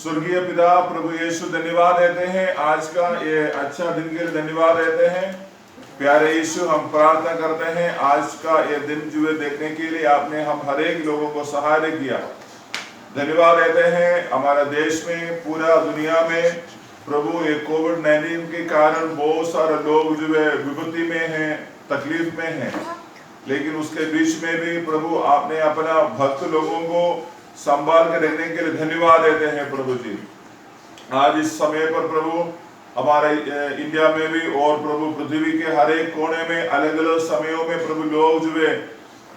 स्वर्गीय पिता प्रभु यीशु धन्यवाद देते हैं, आज का ये अच्छा दिन के लिए धन्यवाद देते हैं। प्यारे यीशु, हम प्रार्थना करते हैं आज का ये दिन जुए देखने के लिए आपने हम हर एक लोगों को सहायता किया। धन्यवाद देते हैं हमारे देश में, पूरा दुनिया में प्रभु ये कोविड-19 के कारण बहुत सारे लोग जो है विपत्ति में हैं, तकलीफ में हैं, लेकिन उसके बीच में भी प्रभु आपने अपना भक्त लोगों को संभाल के रखने के लिए धन्यवाद देते हैं प्रभु जी। आज इस समय पर प्रभु हमारे इंडिया में भी और प्रभु पृथ्वी के हर एक कोने में अलग अलग समयों में प्रभु लोग जो है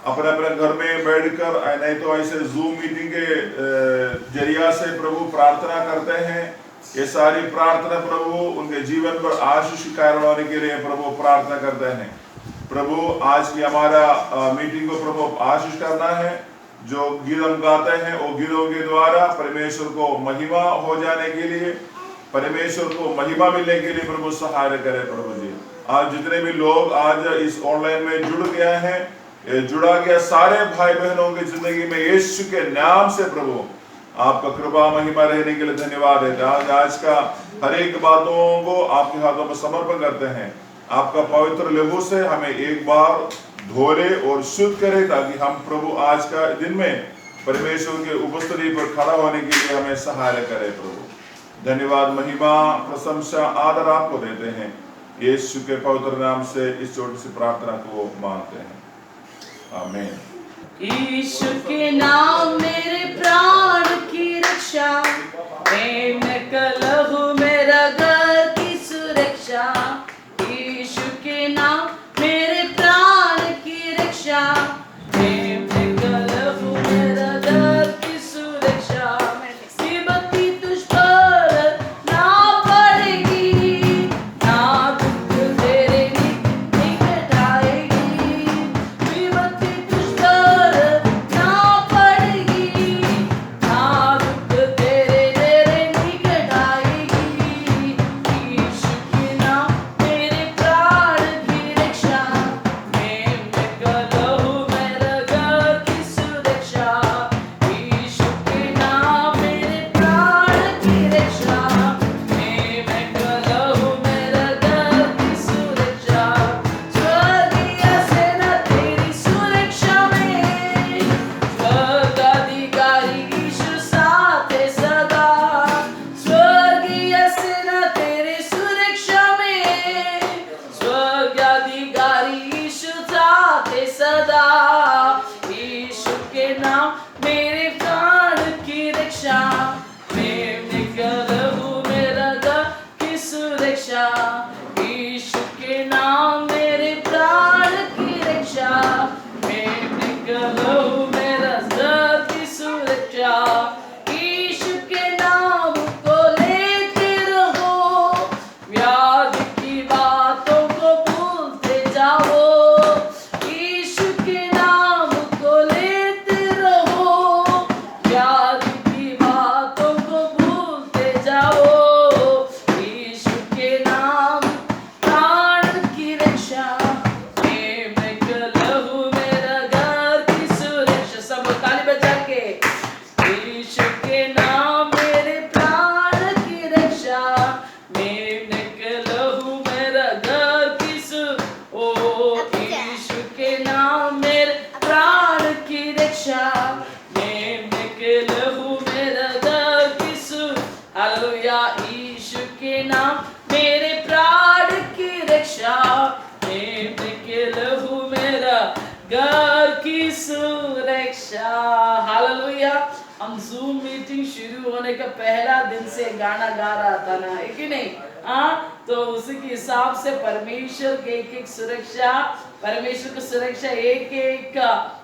अपने अपने घर में बैठकर, नहीं तो ऐसे जूम मीटिंग के जरिया से प्रभु प्रार्थना करते हैं। ये सारी प्रार्थना प्रभु उनके जीवन पर आशीष कारण होने के लिए प्रभु प्रार्थना करते हैं। प्रभु आज की हमारा मीटिंग को प्रभु आशीष करना है। जो गीत हम गाते हैं वो गीतों के द्वारा परमेश्वर को महिमा हो जाने के लिए, परमेश्वर को महिमा मिलने के लिए प्रभु सहायता करे प्रभु जी। आज जितने भी लोग आज इस ऑनलाइन में जुड़ गए हैं, जुड़ा गया सारे भाई बहनों की जिंदगी में यीशु के नाम से प्रभु आपका कृपा महिमा रहने के लिए धन्यवाद देते हैं। आज का हर एक बातों को आपके हाथों में समर्पण करते हैं। आपका पवित्र लहू से हमें एक बार धोले और शुद्ध करे, ताकि हम प्रभु आज का दिन में परमेश्वर के उपस्थिति पर खड़ा होने के लिए हमें सहायता करे प्रभु। धन्यवाद, महिमा, प्रशंसा, आदर आपको देते हैं। यीशु के पवित्र नाम से इस छोटी सी प्रार्थना को मांगते हैं, आमीन। यीशु के नाम मेरे प्राण की रक्षा, प्रेम कलहु मेरा घर की सुरक्षा। यीशु के नाम मेरे प्राण की रक्षा, प्रेम कलहु मेरा घर की सुरक्षा। मुसीबती तुझ पर ना पड़ेगी, ना दुख तेरे निकट आएगी। मुसीबती तुझ पर ना पड़ेगी, ना दुख तेरे निकट आएगी। यीशु के नाम मेरे प्राण की रक्षा, प्रेम कलहु मेरा घर की सुरक्षा। यीशु के नाम मेरे प्राण की रक्षा, प्रेम कलहु मेरा घर की सुरक्षा। स्वर्गीय सेना तेरी सुरक्षा में, स्वर्गाधिकारी यीशु साथ है सदा। स्वर्गीय सेना तेरी सुरक्षा में, स्वर्गाधिकारी यीशु साथ है सदा। यीशु के नाम मेरे प्राण की रक्षा, प्रेम कलहु मेरा घर की सुरक्षा। यीशु के नाम मेरे प्राण की रक्षा, प्रेम कलहु मेरा घर की सुरक्षा। यीशु के नाम को लेते रहो, व्याधि की बातों को भूलते जाओ। यीशु के नाम को लेते रहो, व्याधि की बातों को भूलते जाओ। यीशु के नाम प्राण की रक्षा, प्रेम कलहु मेरा घर की सुरक्षा। सब ताली बजा के, यीशु के नाम मेरे प्राण की रक्षा, प्रेम कलहु मेरा घर की ओ यीशु के नाम मेरे प्राण की रक्षा, प्रेम कलहु मेरा घर की हालेलुया। यीशु के नाम मेरे प्राण की रक्षा, प्रेम कलहु मेरा घर की सुरक्षा। हालेलुया। हम जूम मीटिंग शुरू होने का पहला दिन से गाना गा रहा था ना, है कि नहीं? हाँ, तो उसी के हिसाब से परमेश्वर के एक एक सुरक्षा, परमेश्वर की सुरक्षा एक एक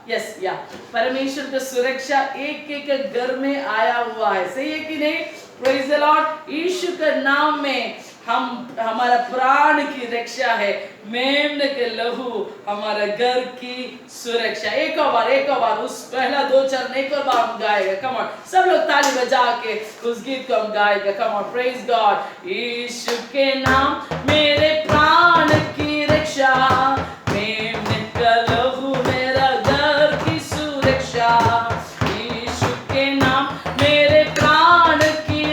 यस या परमेश्वर की सुरक्षा एक एक घर में आया हुआ है, सही है कि नहीं? Praise the Lord. यीशु के नाम में हमारा प्राण की रक्षा है, मेमने के लहू हमारा घर की सुरक्षा। एक और बार उस पहला दो चरण एक और बार हम गाएगा। कम ऑन, सब लोग ताली बजा के उस गीत को हम गाएगा। Come on, praise God. Yeshu के नाम मेरे प्राण की रक्षा, मेमने का लहू मेरा घर की सुरक्षा। यीशु के नाम मेरे प्राण की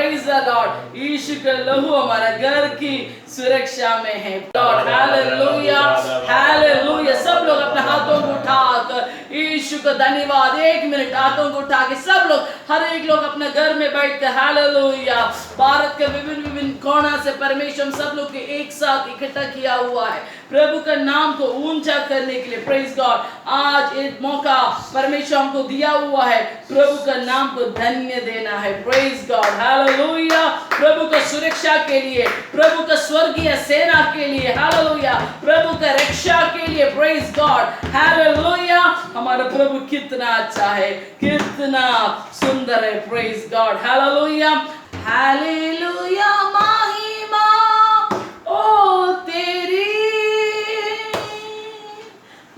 प्रेज द लॉर्ड। यीशु का लहू हमारा घर की सुरक्षा में है। Lord hallelujah, hallelujah. सब लोग अपने हाथों को उठाकर यीशु को धन्यवाद। 1 मिनट हाथों को उठा के सब लोग, हर एक लोग अपने घर में बैठ कर हालेलुया। भारत के विभिन्न विभिन्न कोना से परमेश्वर सब लोग के एक साथ इकट्ठा किया हुआ है प्रभु का नाम को ऊंचा करने के लिए। Praise God. आज एक मौका परमेश्वर हमको दिया हुआ है प्रभु का नाम को धन्य देना है। Praise God, hallelujah. प्रभु का सुरक्षा के लिए, प्रभु का स्वर्गीय सेना के लिए, हालेलुया। प्रभु का रक्षा के लिए, प्रेज गॉड, हालेलुया। हमारा प्रभु कितना अच्छा है, कितना सुंदर है। Praise God, hallelujah, hallelujah. महिमा ओ तेरी,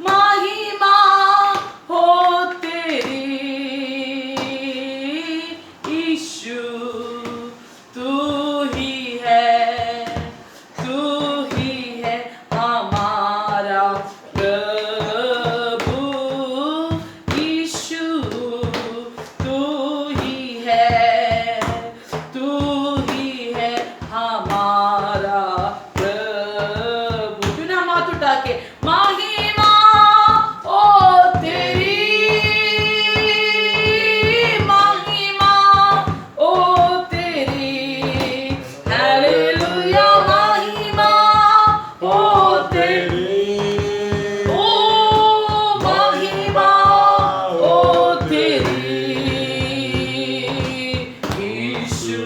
महिमा हो तेरी यीशु, तू ही है, तू ही है हमारा प्रभु यीशु, तू ही है, तू ही है हमारा प्रभु। क्यों ना हाथ उठा के महिमा ओ तेरी, महिमा ओ तेरी, हालेलुया। महिमा ओ तेरी, ओ महिमा ओ तेरी यीशु,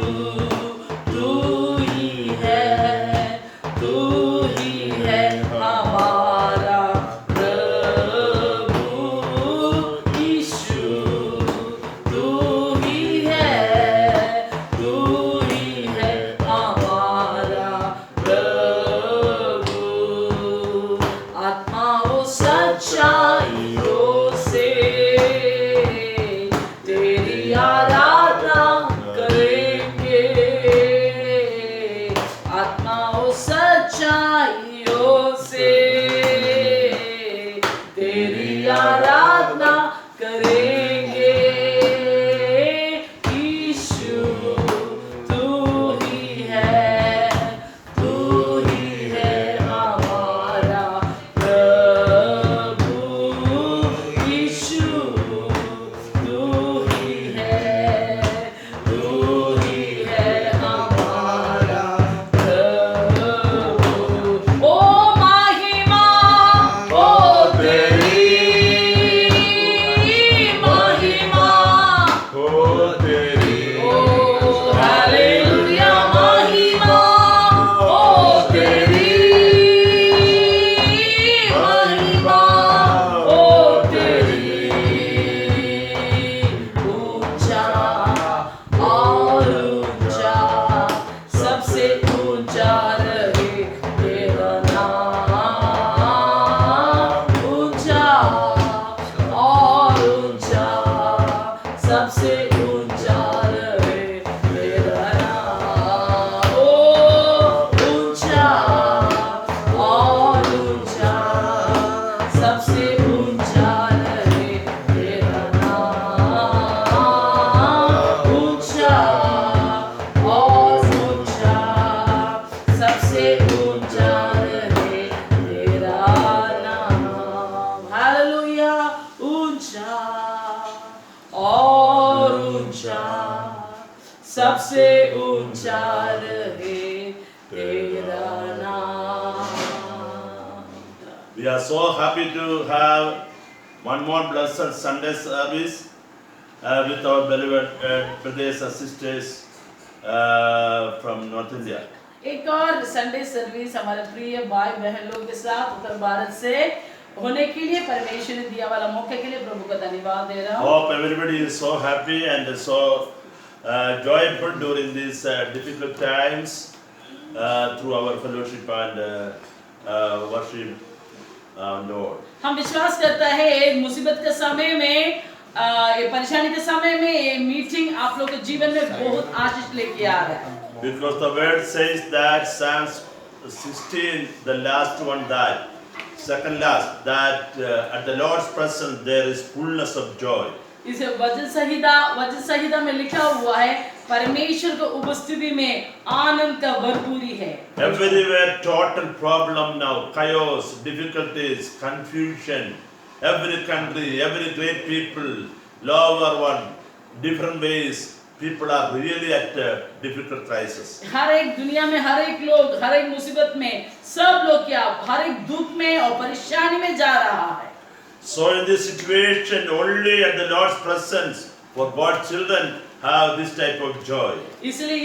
तू ही है, तू ही है हमारा प्रभु यीशु, तू ही है, तू ही है हमारा प्रभु। आत्माओं सच्चाइयों से तेरी आराधना करेंगे, आत्माओं सच्चाइयों से तेरी आराधना करेंगे यीशु, तू ही है, तू ही है हमारा प्रभु यीशु, तू ही है, तू ही है हमारा प्रभु। ओ महिमा ओ तेरी, महिमा हो तेरी, ओ हालेलुया। महिमा ओ तेरी, महिमा ओ तेरी, ऊंचा और ऊंचा, सबसे ऊंचा रहे तेरा नाम, ऊंचा और ऊंचा, सबसे ऊंचा रहे तेरा नाम। ओ ऊंचा और ऊंचा, सबसे ऊंचा रहे तेरा नाम, ऊंचा और ऊंचा, सबसे ऊंचा रहे तेरा नाम। हालेलुया। ऊंचा और ऊंचा, सबसे ऊंचा रहे तेरा नाम। We are so happy to have one more blessed Sunday service with our beloved brothers and sisters from North India. एक और संडे सर्विस हमारे प्रिय भाई बहन लोग के साथ उत्तर भारत से होने के लिए परमेश्वर ने दिया वाला मौके के लिए प्रभु का धन्यवाद दे रहा हूँ। Hope everybody is so happy and so joyful during these difficult times through our fellowship and worship Lord. हम विश्वास करता है मुसीबत के समय में, ये परेशानी के समय में ये मीटिंग आप लोग के जीवन में बहुत आशीष लेके आ रहा है। Because the word says that Psalms 16, the last one, that second last, that at the Lord's presence there is fullness of joy. इसे वचन संहिता में लिखा हुआ है, परमेश्वर की उपस्थिति में आनंद का भरपूरी है। Everywhere total problem now, chaos, difficulties, confusion. Every country, every great people, lower one, different ways. People are really at a difficult crisis. हर एक दुनिया में हर एक लोग हर एक मुसीबत में सब लोग क्या हर एक दुख में और परेशानी में जा रहा है। So in this situation, only at the Lord's presence, for God's children have this type of joy. इसलिए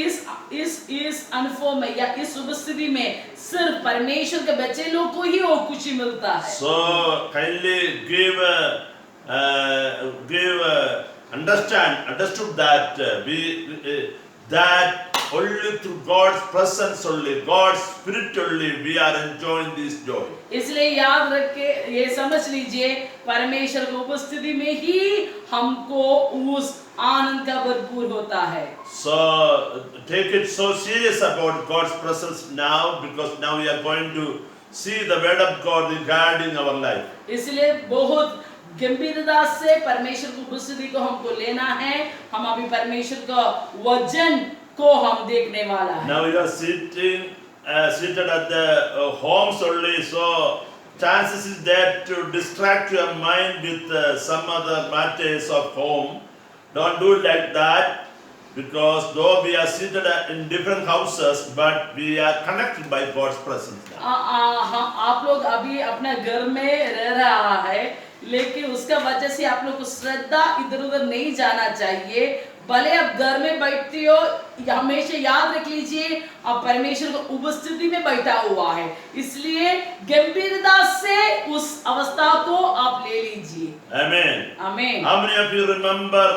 इस अनुभव में या इस उपस्थिति में सिर्फ परमेश्वर के बच्चे लोग को ही वो खुशी मिलता है। So kindly understood that that only through God's presence only, God's spirit only, we are enjoying this joy. इसलिए याद रख के ये समझ लीजिए परमेश्वर की उपस्थिति में ही हमको उस आनंद का भरपूर होता है। So take it so serious about God's presence now, because now we are going to see the word of God regarding our life. इसलिए बहुत गंभीरता से परमेश्वर की उपस्थिति को हमको लेना है। हम अभी परमेश्वर का वचन को हम देखने वाला है। Now you are seated at the homes only, so chances is there to distract your mind with some other matters of home. Don't do it like that, because though we are seated in different houses, but we are connected by God's presence. आप लोग अभी अपने घर में रह रहा है, लेकिन उसका वजह से आप लोग को श्रद्धा इधर उधर नहीं जाना चाहिए। भले आप घर में बैठते हो, हमेशा याद रख लीजिए आप परमेश्वर की उपस्थिति में बैठा हुआ है, इसलिए गंभीरता से उस अवस्था को आप ले लीजिए। Amen. आमीन। How many of you remember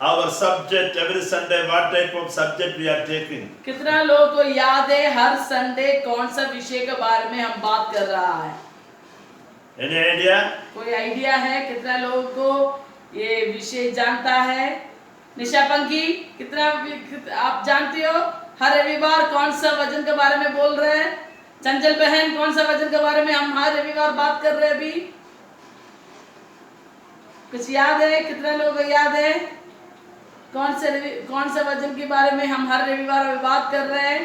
our subject every Sunday? What type of subject we are taking? कितना लोगों को याद है हर संडे कौन सा विषय के बारे में हम बात कर रहा है? Any idea? कोई आइडिया है? कितना लोगों को ये विषय जानता है? निशा पंखी, कितना आप जानते हो हर रविवार कौन सा वचन के बारे में बोल रहे हैं? चंचल बहन, कौन सा वचन के बारे में हम हर रविवार बात कर रहे हैं? अभी कुछ याद है? कितना लोगों को याद है कौन सा वचन के बारे में हम हर रविवार में बात कर रहे हैं?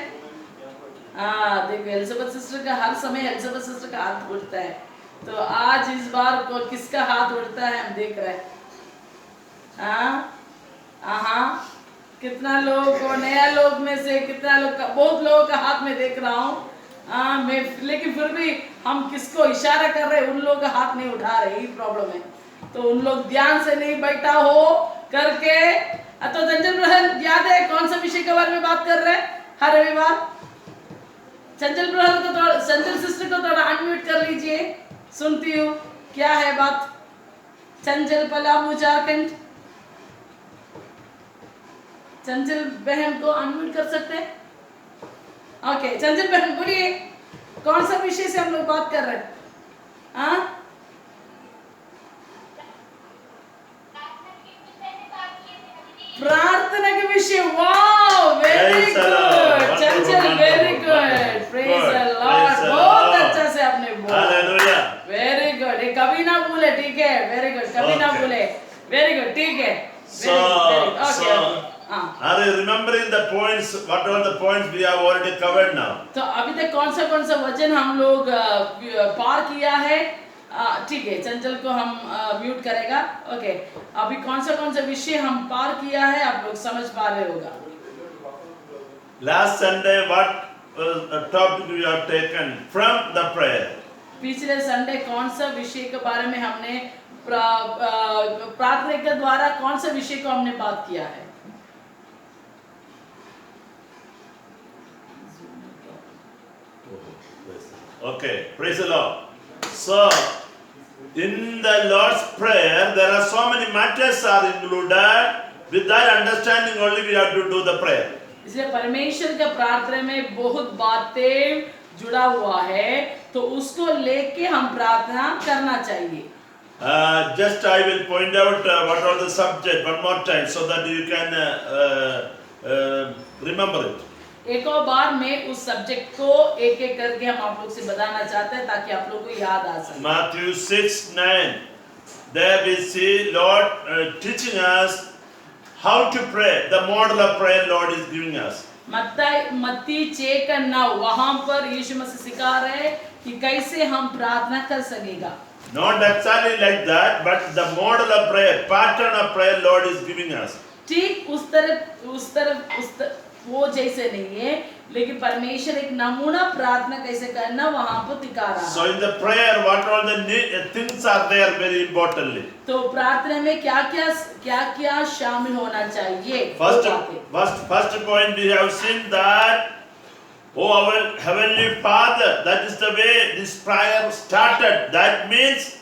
देखो एलिजाबेथ सिस्टर का हर समय एलिजाबेथ सिस्टर का हाथ उठता है, तो आज इस बार को किसका हाथ उठता है हम देख रहे हैं। कितना लोगों को नया लोग में से कितना लोग का बहुत लोगों का हाथ में देख रहा हूँ मैं, लेकिन फिर भी हम किसको इशारा कर रहे हैं उन लोगों का हाथ नहीं उठा रहे, यही प्रॉब्लम है। तो उन लोग ध्यान से नहीं बैठा हो करके। तो चंचल बहन याद है कौन सा विषय के बारे में बात कर रहे हैं हर रविवार? चंचल बहन को थोड़ा, चंचल सिस्टर को थोड़ा अनम्यूट कर लीजिए, सुनती हूँ क्या है बात। चंचल पलामू झारखंड, चंचल बहन को अनम्यूट कर सकते हैं? ओके, चंचल बहन बोलिए कौन सा विषय से हम लोग बात कर रहे हैं? प्रार्थना के विषय। Wow, very good Chanchal, very good, praise the Lord. बहुत अच्छा से आपने बोला, वेरी गुड। ये कभी ना भूले, ठीक है? वेरी गुड, कभी ना भूले, वेरी गुड, ठीक है? Are you remembering the points? What are the points we have already covered now? तो अभी तक कौन सा वचन हम लोग पार किया है? ठीक है, चंचल को हम म्यूट करेगा। ओके, अभी कौन सा विषय हम पार किया है आप लोग समझ पा रहे होगा। Last Sunday, what topic we have taken from the prayer? पिछले संडे कौन सा विषय के बारे में हमने प्रार्थना के द्वारा कौन सा विषय को हमने बात किया है? Okay, praise the Lord. So, in the Lord's Prayer, there are so many matters are included. With that understanding only we have to do the prayer. इसलिए परमेश्वर के प्रार्थना में बहुत बातें जुड़ा हुआ है, तो उसको लेके हम प्रार्थना करना चाहिए। Just I will point out what are the subject one more time so that you can remember it. एक और बार मैं उस सब्जेक्ट को एक एक करके हम आप लोग से बताना चाहते हैं ताकि आप लोग को याद आ सके। Matthew 6:9. There we see Lord teaching us how to pray, the model of prayer Lord is giving us. मत्ती 6 का 9 वहां पर यीशु मसीह सिखा रहे हैं कि कैसे हम प्रार्थना कर सकेगा. Not exactly like that, but the model of prayer, pattern of prayer Lord is giving us. ठीक उस तरफ वो जैसे नहीं है, लेकिन परमेश्वर एक नमूना प्रार्थना कैसे करना वहां पर दिखा रहा है. So in the prayer, what all the things are there very importantly. तो प्रार्थना में क्या शामिल होना चाहिए? First point we have seen that, oh our heavenly Father, that is the way this prayer started. That means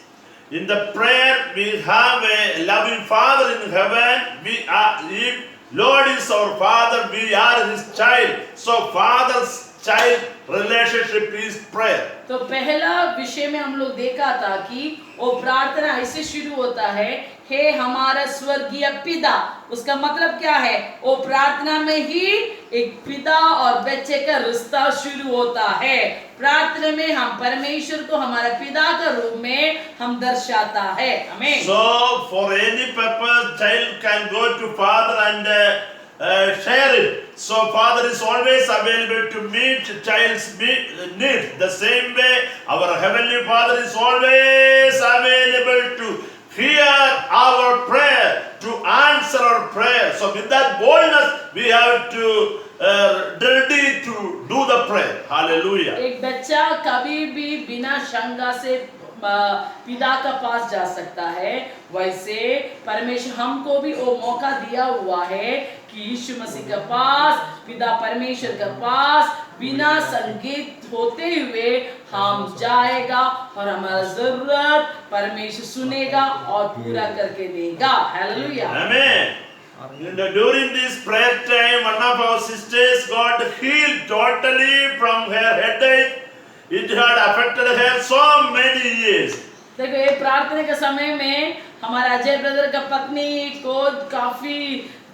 in the prayer we have a loving Father in heaven. If Lord is our Father, we are His child. So father's child relationship is prayer. तो पहला विषय में हम लोग देखा था कि वो प्रार्थना ऐसे शुरू होता है, हे हमारा स्वर्गीय पिता. उसका मतलब क्या है? वो प्रार्थना में ही एक पिता और बच्चे का रिश्ता शुरू होता है. प्रार्थना में हम परमेश्वर को हमारा पिता का रूप में हम दर्शाता है. आमीन. So for any purpose, child can go to father and share it. So father is always available to meet child's needs. The same way our heavenly Father is always available to hear our prayer, to answer our prayer. So with that boldness we have to ready to do the prayer. Hallelujah. एक बच्चा कभी भी बिना शंका से पिता का पास जा सकता है, वैसे परमेश्वर हमको भी वो मौका दिया हुआ है कि यीशु मसीह के पास, पिता परमेश्वर के पास बिना संकेत होते हुए हम जाएगा और हमारा जरूरत परमेश्वर सुनेगा और पूरा करके देगा. Hallelujah. Amen. During this prayer time, one of our sisters got healed totally from her headache. It had affected her so many years. देखो ये प्रार्थना के समय में हमारा अजय ब्रदर का पत्नी को काफी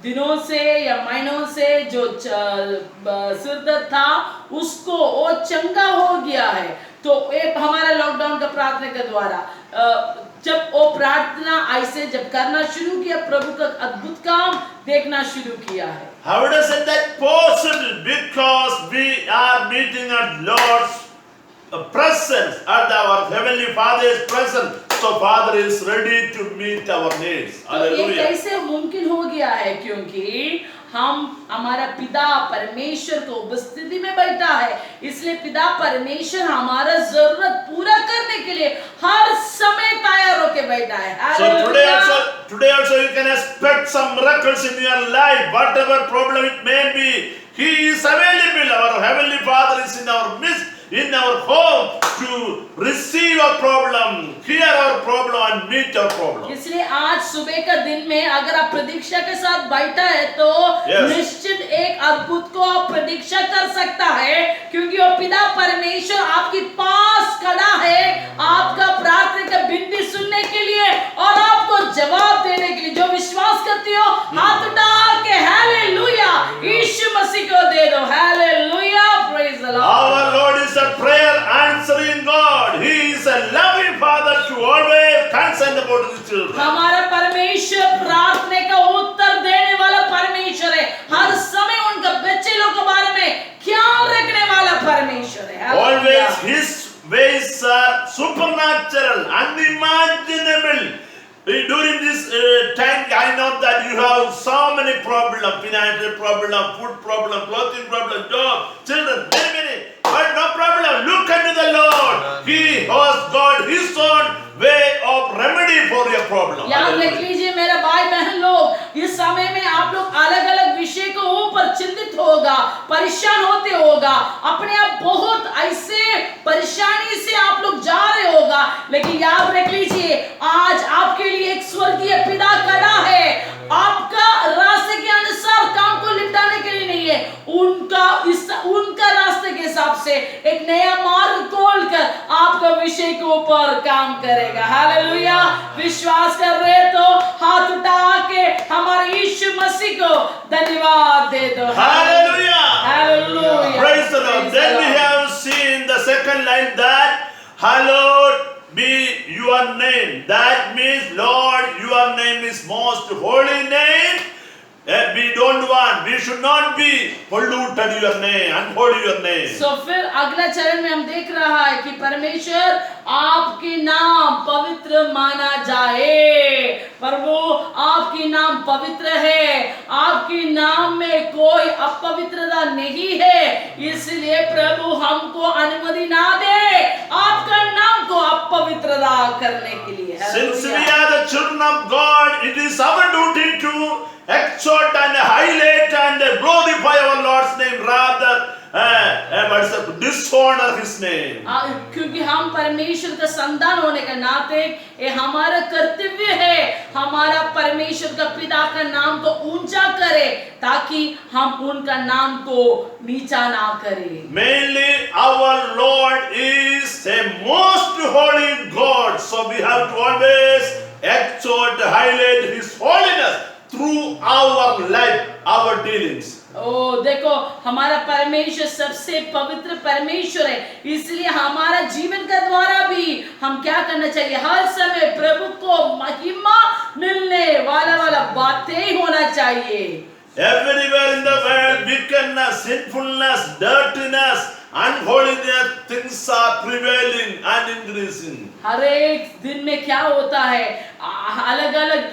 दिनों से या महीनों से जो सिर दर्द था उसको वो चंगा हो गया है. तो एक हमारा लॉकडाउन का प्रार्थना के द्वारा जब वो प्रार्थना ऐसे जब करना शुरू किया, प्रभु का अद्भुत काम देखना शुरू किया है. How does it that possible? Because we are meeting at Lord's presence, at our heavenly Father's presence. So Father is ready to meet our needs. तो ये कैसे मुमकिन हो गया है? क्योंकि हम हमारा पिता परमेश्वर को उपस्थिति में बैठा है, इसलिए पिता परमेश्वर हमारा जरूरत पूरा करने के लिए हर समय तैयार होके बैठा है. So today also you can expect some miracles in your life, whatever problem it may be. He is available. Our heavenly Father is in our midst, in our home, to receive our problem, hear our problem and meet our problem. इसलिए आज सुबह का दिन में अगर आप प्रतीक्षा के साथ बैठा है तो निश्चित एक अद्भुत को आप प्रतीक्षा कर सकता है, क्योंकि वो पिता परमेश्वर आपके पास खड़ा है आपका प्रार्थना का विनती सुनने के लिए और आपको जवाब देने के लिए. जो विश्वास करते हो हाथ उठा के हालेलुया यीशु मसीह को दे दो. Hallelujah. Praise the Lord. Our Lord is a prayer answering God. He is a loving Father to always concern about His children. हमारा परमेश्वर प्रार्थना का उत्तर देने वाला परमेश्वर है. हर समय उनका बच्चे लोग के बारे में ख्याल रखने वाला परमेश्वर है. Always His ways are supernatural, unimaginable. During this time, I know that you have so many problems, financial problem, food problem, clothing problem, job, children, many. But no problem. Look unto the Lord. He has got His own way of remedy for your problem. याद रख लीजिए मेरा भाई बहन लोग, इस समय में आप लोग अलग अलग विषय के ऊपर चिंतित होगा, परेशान होते होगा, अपने आप बहुत ऐसे परेशानी से आप लोग जा रहे होगा, लेकिन याद रख लीजिए आज आपके लिए एक स्वर्गीय पिता खड़ा है. आपका रास्ते के अनुसार काम को निपटाने के लिए नहीं है, उनका रास्ते के हिसाब से एक नया मार्ग खोलकर आपका विषय के ऊपर काम करेगा. हालेलुया. विश्वास कर रहे तो हाथ उठा के हमारे यीशु मसीह को धन्यवाद दे दो. Hallelujah. Hallelujah. Praise the Lord. Then we have seen the second line that hallowed be your name. That means Lord, your name is most holy name. We don't want, we should not be polluted your name, unholy your name. सो फिर अगला चरण में हम देख रहा है कि परमेश्वर आपके नाम पवित्र माना जाए। प्रभु आपके नाम पवित्र है, आपके नाम में कोई अपवित्रता नहीं है, इसलिए प्रभु हमको अनुमति ना दे आपका नाम को अपवित्रता करने के लिए। Since we are the children of God, it is our duty to exhort and highlight and glorify our Lord's name rather dishonor His name. क्योंकि हम परमेश्वर का संतान होने का नाते ये हमारा कर्तव्य है, हमारा परमेश्वर का पिता का नाम को ऊंचा करे ताकि हम उनका नाम को नीचा ना करें। Mainly our Lord is a most holy God, so we have to always exhort, highlight His holiness through our life, our dealings. ओ देखो, हमारा परमेश्वर सबसे पवित्र परमेश्वर है, इसलिए हमारा जीवन का द्वारा भी हम क्या करना चाहिए, हर समय प्रभु को महिमा मिलने वाला बातें होना चाहिए। Everywhere in the world, wickedness, sinfulness, dirtiness, unholiness, things are prevailing and increasing. हर एक दिन में क्या होता है, अलग अलग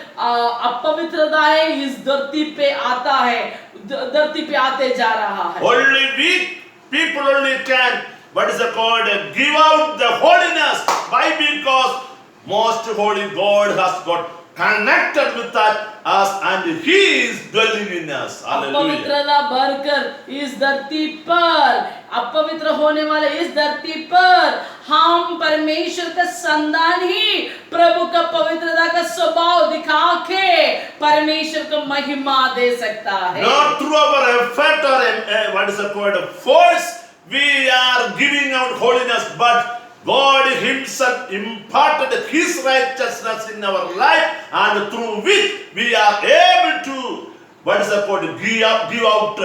अपवित्रताएं इस धरती पे आता है, धरती पे आते जा रहा है। Only weak people only can, what is it called, give out the holiness. Why? Because most holy God has got connected with us and He is dwelling in us. Hallelujah. अपवित्रता भरकर इस धरती पर, अपवित्र होने वाले इस धरती पर हम परमेश्वर का संतान ही प्रभु का पवित्रता का स्वभाव दिखा के परमेश्वर को महिमा दे सकता है। Not through our effort or what is it called, force, we are giving out holiness, but God Himself imparted His righteousness in our life, and through which we are able to, what is it called, give out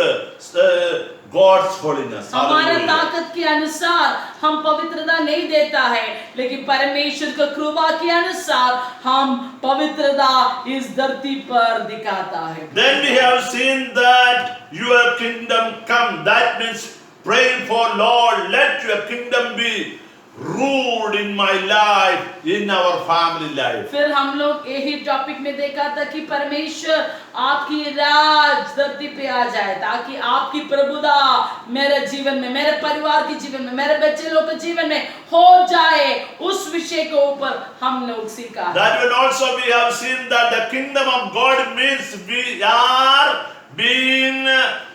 God's holiness. हमारा ताकत के अनुसार हम पवित्रता नहीं देता है, लेकिन परमेश्वर का कृपा के अनुसार हम पवित्रता इस धरती पर दिखाता है। Then we have seen that your kingdom come. That means praying for Lord, let your kingdom be ruled in my life, in our family life. फिर हम लोग यही टॉपिक में देखा था कि परमेश्वर आपकी राज धरती पे आ जाए ताकि आपकी प्रभुता मेरे जीवन में, मेरे परिवार के जीवन में, मेरे बच्चे लोग के जीवन में हो जाए, उस विषय के ऊपर हम लोग सीखा। That will also we have seen that the kingdom of God means we are being,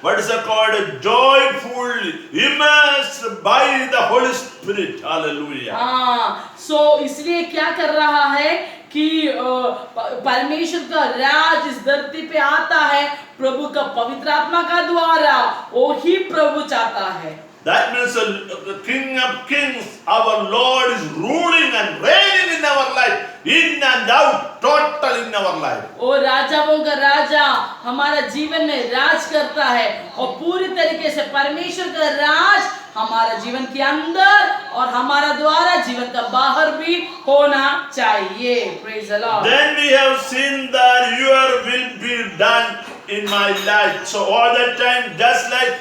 what is it called, joyful, immersed by the Holy Spirit. Hallelujah. हाँ, सो इसलिए क्या कर रहा है कि परमेश्वर का राज इस धरती पे आता है प्रभु का पवित्र आत्मा का द्वारा, वो ही प्रभु चाहता है। That means the King of Kings, our Lord, is ruling and reigning in our life, in and out, total in our life. और राजाओं का राजा हमारा जीवन में राज करता है और पूरी तरीके से परमेश्वर का राज हमारा जीवन के अंदर और हमारा द्वारा जीवन का बाहर भी होना चाहिए। Praise the Lord. Then we have seen that your will be done in my life. So all the time, just like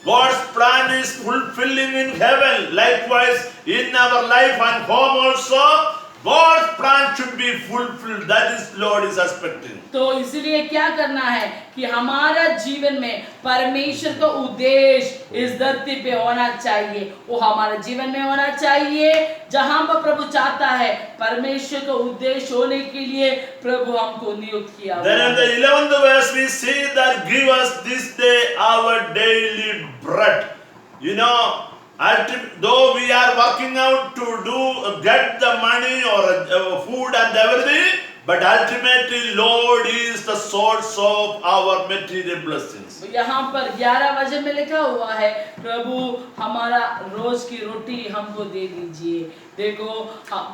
God's plan is fulfilling in heaven, likewise in our life and home also, God's plan should be fulfilled. That is Lord is expecting. तो इसीलिए क्या करना है कि हमारा जीवन में परमेश्वर का उद्देश्य इस धरती पे होना चाहिए, वो हमारे जीवन में होना चाहिए। जहां पर प्रभु चाहता है परमेश्वर का उद्देश्य होने के लिए प्रभु हमको नियुक्त किया। Then in the 11th verse we see that give us this day our daily bread. You know, though we are working out to get the money or food and everything, but ultimately Lord is the source of our material blessings. यहाँ पर 11 वचन में लिखा हुआ है, प्रभु हमारा रोज की रोटी हमको दे दीजिए। देखो,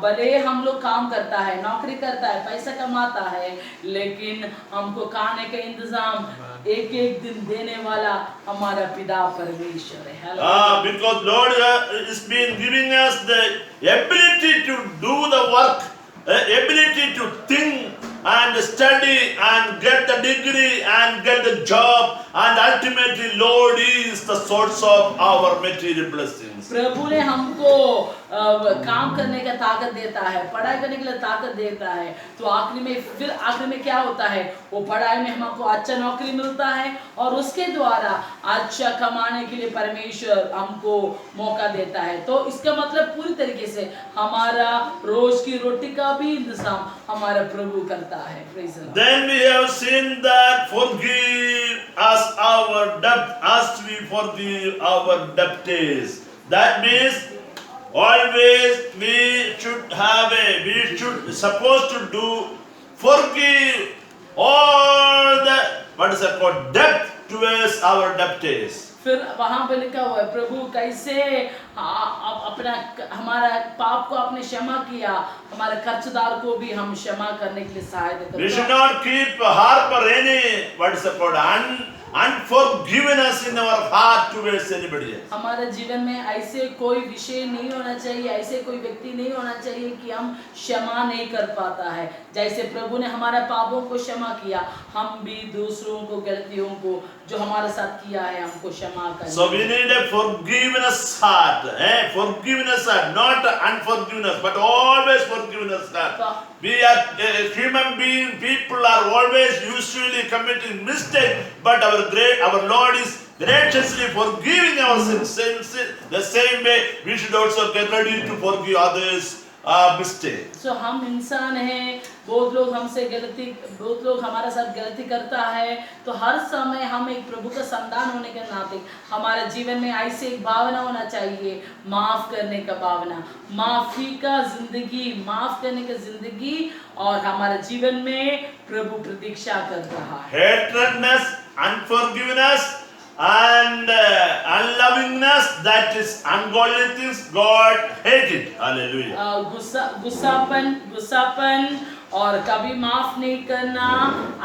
भले हम लोग काम करता है, नौकरी करता है, पैसा कमाता है, लेकिन हमको खाने का इंतजाम एक एक दिन देने वाला हमारा पिता परमेश्वर है। Because Lord has been giving us the ability to do the work, ability to think and study and get the degree and get the job, and ultimately Lord is the source of our material blessings. प्रभु ने हमको काम करने का ताकत देता है, पढ़ाई करने के लिए ताकत देता है, तो आखिरी में क्या होता है, वो पढ़ाई में हमको अच्छा नौकरी मिलता है और उसके द्वारा अच्छा कमाने के लिए परमेश्वर हमको मौका देता है। तो इसका मतलब पूरी तरीके से हमारा रोज की रोटी का भी इंतजाम हमारा प्रभु करता है। Praise the Lord. Then we have seen that forgive us our debt as we forgive our debtors. That means always we should supposed to do forgive all the what is it called debt towards our debtors. फिर वहां पे लिखा हुआ है प्रभु कैसे अपना हमारा पाप को आपने क्षमा किया, हमारे कर्जदार को भी हम क्षमा करने के लिए सहायता करते हैं। We should not keep harbor any what is it called unforgiveness in our heart towards anybody else. हमारे जीवन में ऐसे कोई विषय नहीं होना चाहिए, ऐसे कोई व्यक्ति नहीं होना चाहिए कि हम क्षमा नहीं कर पाता है। जैसे प्रभु ने हमारे पापों को क्षमा किया, हम भी दूसरों को गलतियों को जो हमारे साथ किया है हमको क्षमा करना। So we need a forgiveness heart, forgiveness heart, not unforgiveness, but always forgiveness heart. We are human beings, people are always usually committing mistakes, but our Lord is graciously forgiving our sins. The same way we should also get ready to forgive others mistakes. So हम इंसान हैं, बहुत लोग हमारे साथ गलती करता है, तो हर समय हम एक प्रभु का संतान होने के नाते हमारे जीवन में ऐसे एक भावना होना चाहिए, माफ करने का भावना, माफी का जिंदगी, माफ करने का जिंदगी, और हमारे जीवन में प्रभु प्रतीक्षा कर रहा है। Hatredness, unforgiveness and unlovingness, that is ungodly things, God hated. Hallelujah. गुस्सापन और कभी माफ नहीं करना,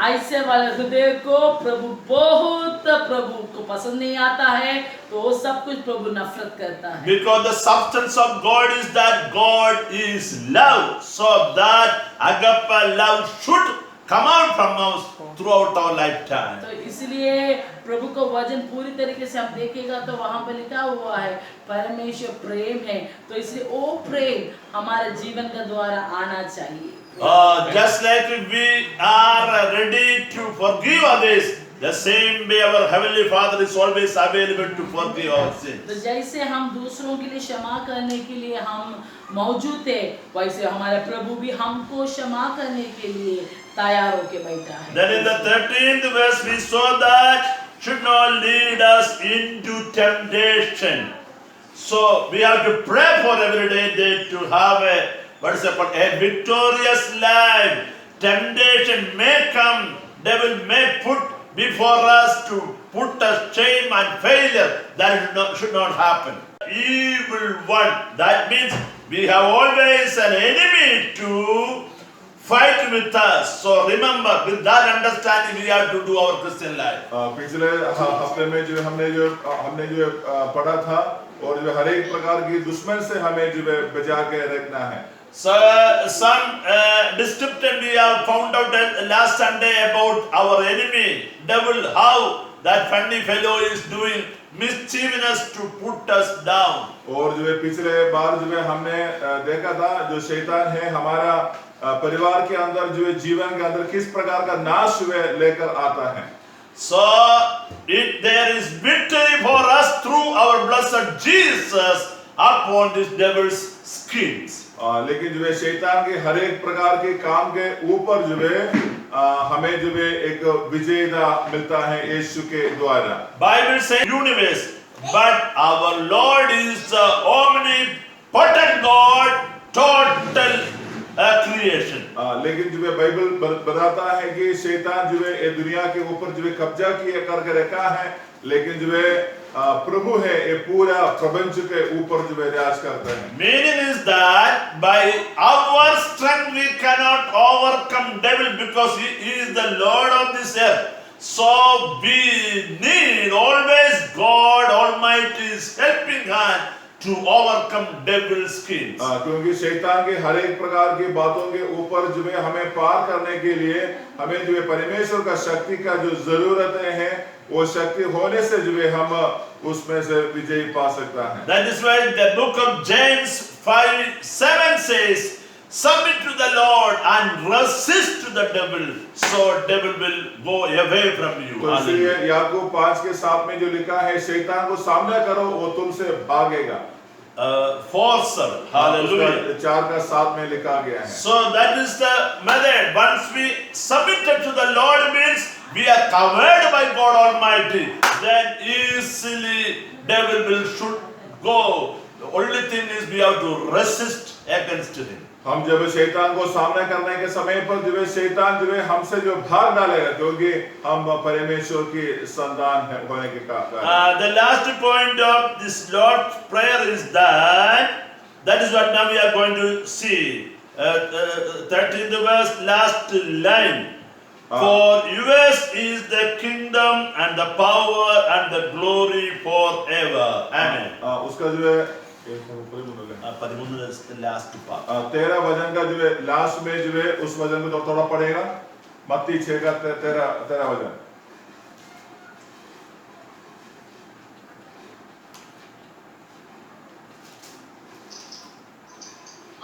ऐसे वाले हृदय को प्रभु को पसंद नहीं आता है, तो वो सब कुछ प्रभु नफरत करता है। Because the substance of God is that God is love, so that agape love should come out from us throughout our lifetime. तो इसलिए प्रभु का वचन पूरी तरीके से हम देखेगा तो वहां पर लिखा हुआ है परमेश्वर प्रेम है, तो इसलिए वो प्रेम हमारे जीवन का द्वारा आना चाहिए। Just like we are ready to forgive others, the same way our heavenly Father is always available to forgive our sins. तो जैसे हम दूसरों के लिए क्षमा करने के लिए हम मौजूद है, वैसे हमारे प्रभु भी हमको क्षमा करने के लिए तैयार होके बैठा है। Then in the 13th verse we saw that should not lead us into temptation. So we have to pray for every day to have a victorious life. Temptation may come, devil may put before us to put us shame and failure. That should not happen. Evil one, that means we have always an enemy to fight with us. So remember, with that understanding we have to do our Christian life. पिछले हफ्ते में जो हमने जो पढ़ा था, और जो हर एक प्रकार की दुश्मन से हमें जो बचा के रखना है। So some description we have found out last Sunday about our enemy, devil, how that funny fellow is doing mischievous to put us down. और जो पिछले बार जो हमने देखा था, जो शैतान है हमारा परिवार के अंदर जो जीवन के अंदर किस प्रकार का नाश लेकर आता है। So there is victory for us through our blessed Jesus upon this devil's schemes. लेकिन जो शैतान के हर एक प्रकार के काम के ऊपर जो हमें जो एक विजयता मिलता है यीशु के द्वारा। Bible says universe, but our Lord is the omnipotent God, total creation. लेकिन जो बाइबल बताता है कि शैतान जो ये दुनिया के ऊपर जो कब्जा किए करके रखा है, लेकिन जो प्रभु है ये पूरा प्रपंच के ऊपर जो राज करता है। Meaning is that by our strength we cannot overcome devil because he is the Lord of this earth. So we need always God Almighty's helping hand to overcome devil's schemes. क्योंकि शैतान के हर एक प्रकार की बातों के ऊपर जो है हमें पार करने के लिए हमें जो है परमेश्वर का शक्ति का जो जरूरतें हैं वो शक्ति होने से जो है हम उसमें से विजय पा सकता है। That is why the book of James 5:7 says, submit to the Lord and resist to the devil, so devil will go away from you. तो इसलिए याकूब 5:7 में जो लिखा है, शैतान को सामना करो वो तुमसे भागेगा। 4:7. Hallelujah. 4:7 में लिखा गया है। So that is the method. Once we submitted to the Lord means we are covered by God Almighty. Then easily devil will should go. The only thing is we have to resist against him. हम जब शैतान को सामना करने के समय पर जो है शैतान जो है हमसे जो भाग डालेगा, क्योंकि हम परमेश्वर की संतान होने के कारण। The last point of this Lord's prayer is that is what now we are going to see. 13th verse, last line. For yours is the kingdom and the power and the glory forever. Amen. उसका जो है 13 is the last part. 13 वचन का जो है last में जो है उस वचन को थोड़ा पढ़ेगा। मत्ती 6 का 13 वचन।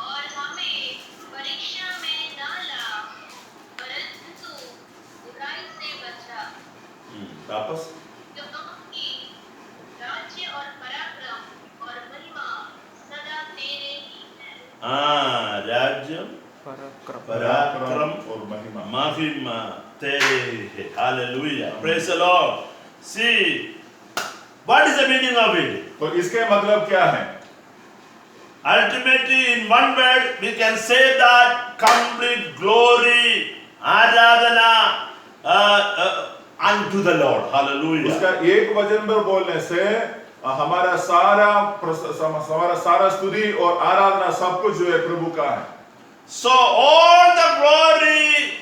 और हमें परीक्षा में न ला, परंतु बुराई से बचा। वापस क्योंकि राज्य और पराक्रम और महिमा सदा तेरे ही है। राज्य पराक्रम और महिमा महिमा तेरे है। Hallelujah. Praise the Lord. See, what is the meaning of it? तो इसके मतलब क्या है? Ultimately, in one word, we can say that complete glory, aradhana unto the Lord. Hallelujah. उसका एक वचन पर बोलने से हमारा सारा स्तुति और आराधना सब कुछ जो है प्रभु का है। So all the glory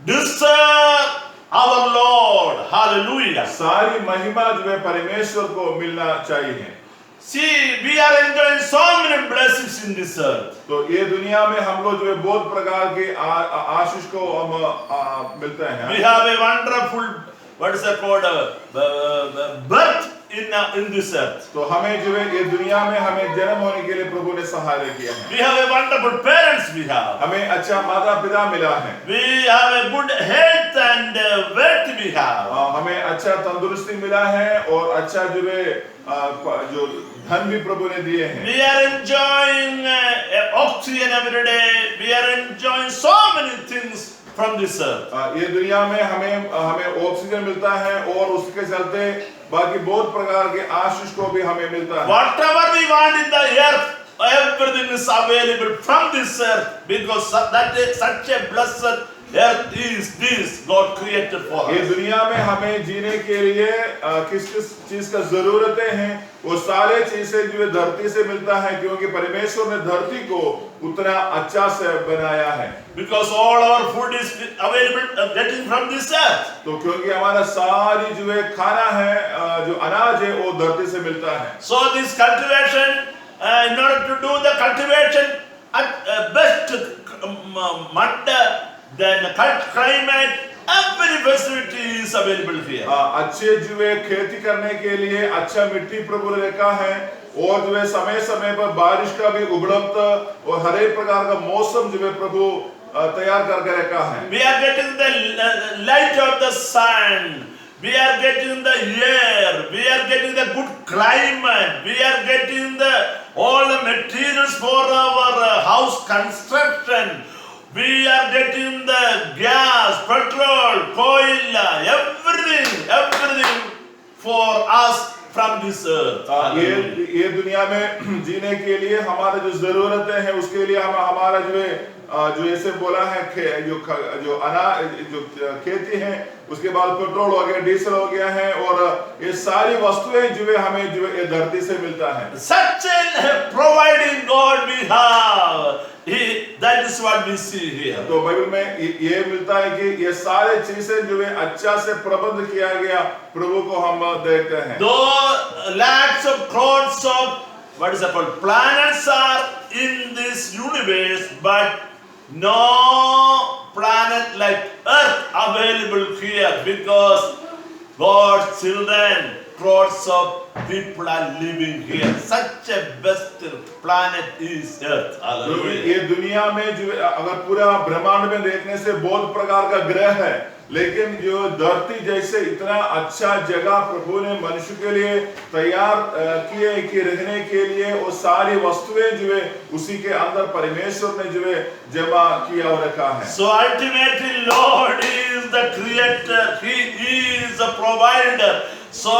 deserve our Lord. Hallelujah. सारी महिमा जो है परमेश्वर को मिलना चाहिए। See, we are enjoying so many blessings in this earth. तो ये दुनिया में हम लोग जो है बहुत प्रकार के आशीष को हम मिलते हैं। We have a wonderful, what is it called, birth in this earth. तो हमें जो है ये दुनिया में हमें जन्म होने के लिए प्रभु ने सहायता किया है। We have a wonderful parents we have. हमें अच्छा माता पिता मिला है। We have a good health and wealth we have. हमें अच्छा तंदुरुस्ती मिला है और अच्छा जो है जो धन भी प्रभु ने दिए हैं। We are enjoying oxygen every day. We are enjoying so many things from this earth. ये दुनिया में हमें ऑक्सीजन मिलता है और उसके चलते बाकी बहुत प्रकार के आशीष को भी हमें मिलता है। Whatever we want in the earth, everything is available from this earth, because that is such a blessed earth is this God created for ये us. दुनिया में हमें जीने के लिए किस किस चीज का जरूरतें हैं वो सारे चीजें जो है धरती से मिलता है, क्योंकि परमेश्वर ने धरती को उतना अच्छा से बनाया है। Because all our food is available getting from this earth. तो क्योंकि हमारा सारी जो है खाना है जो अनाज है वो धरती से मिलता है। So this cultivation, in order to do the cultivation at best mud, then climate, every facility is available here. अच्छे जो है खेती करने के लिए अच्छा मिट्टी प्रभु ने रखा है और जो है समय समय पर बारिश का भी उपलब्ध और हर एक प्रकार का मौसम जो है प्रभु तैयार करके रखा है। We are getting the light of the sun. We are getting the air. We are getting the good climate. We are getting all the materials for our house construction. We are getting the gas, petrol, coal, everything for us from this earth. ये दुनिया में जीने के लिए हमारा जो जरूरतें हैं उसके लिए हमारा जो है जो ऐसे बोला है जो खेती है उसके बाद पेट्रोल हो गया, डीजल हो गया है और ये सारी वस्तुएं जो है हमें जो है धरती से मिलता है। Such a providing God we have. That is what we see here. तो बाइबल में ये मिलता है कि ये सारे चीजें जो है अच्छा से प्रबंध किया गया प्रभु को हम देखते हैं। Though lakhs of crores of what is it called? Planets are in this universe, but no planet like Earth available here because God's children, crowds of people are living here. Such a best planet is Earth. Hallelujah. ये दुनिया में जो अगर पूरा ब्रह्मांड में देखने से बहुत प्रकार का ग्रह है, लेकिन जो धरती जैसे इतना अच्छा जगह प्रभु ने मनुष्य के लिए तैयार किए कि रहने के लिए वो सारी वस्तुएं जो है उसी के अंदर परमेश्वर ने जो है जमा किया और रखा है. So ultimately Lord is the creator, He is the provider. So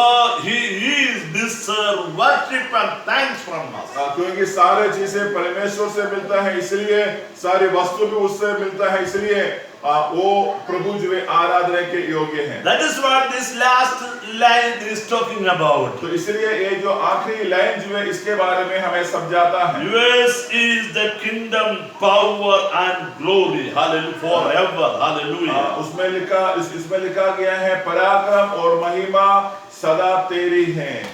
He is deserve worship and thanks from us. क्योंकि सारे चीजें परमेश्वर से मिलता है, इसलिए सारी वस्तु भी उससे मिलता है, इसलिए वो प्रभु जो है आराधना के योग्य हैं. That is what this last line is talking about. तो इसलिए ये जो आखिरी लाइन जो है इसके बारे में हमें समझाता है. Yours is the kingdom, power and glory. Hallelujah, forever. Hallelujah. इसमें लिखा गया है पराक्रम और महिमा सदा तेरी है.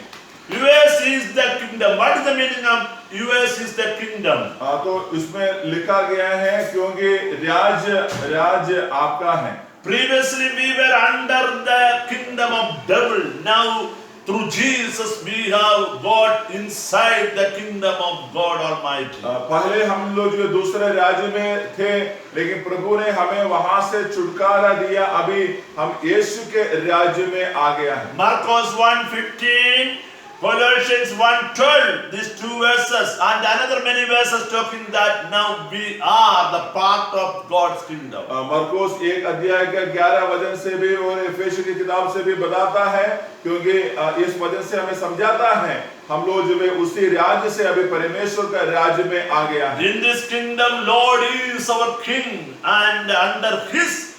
Yours is the kingdom. What is the meaning of yours is the kingdom? तो इसमें लिखा गया है क्योंकि राज आपका है. Previously we were under the kingdom of devil. Now through Jesus we have got inside the kingdom of God Almighty. पहले हम लोग जो दूसरे राज्य में थे, लेकिन प्रभु ने हमें वहां से छुटकारा दिया. अभी हम यीशु के राज्य में आ गया है. Marcos 1:15, Colossians 1:12, these two verses and another many verses talking that now we are the part of God's kingdom. मरकोस 1 अध्याय के 11 वचन से भी और एफेसियों की किताब से भी बताता है, क्योंकि इस वचन से हमें समझाता है हम लोग जो है उसी राज्य से अभी परमेश्वर का राज्य में आ गया है. In this kingdom Lord is our king and under his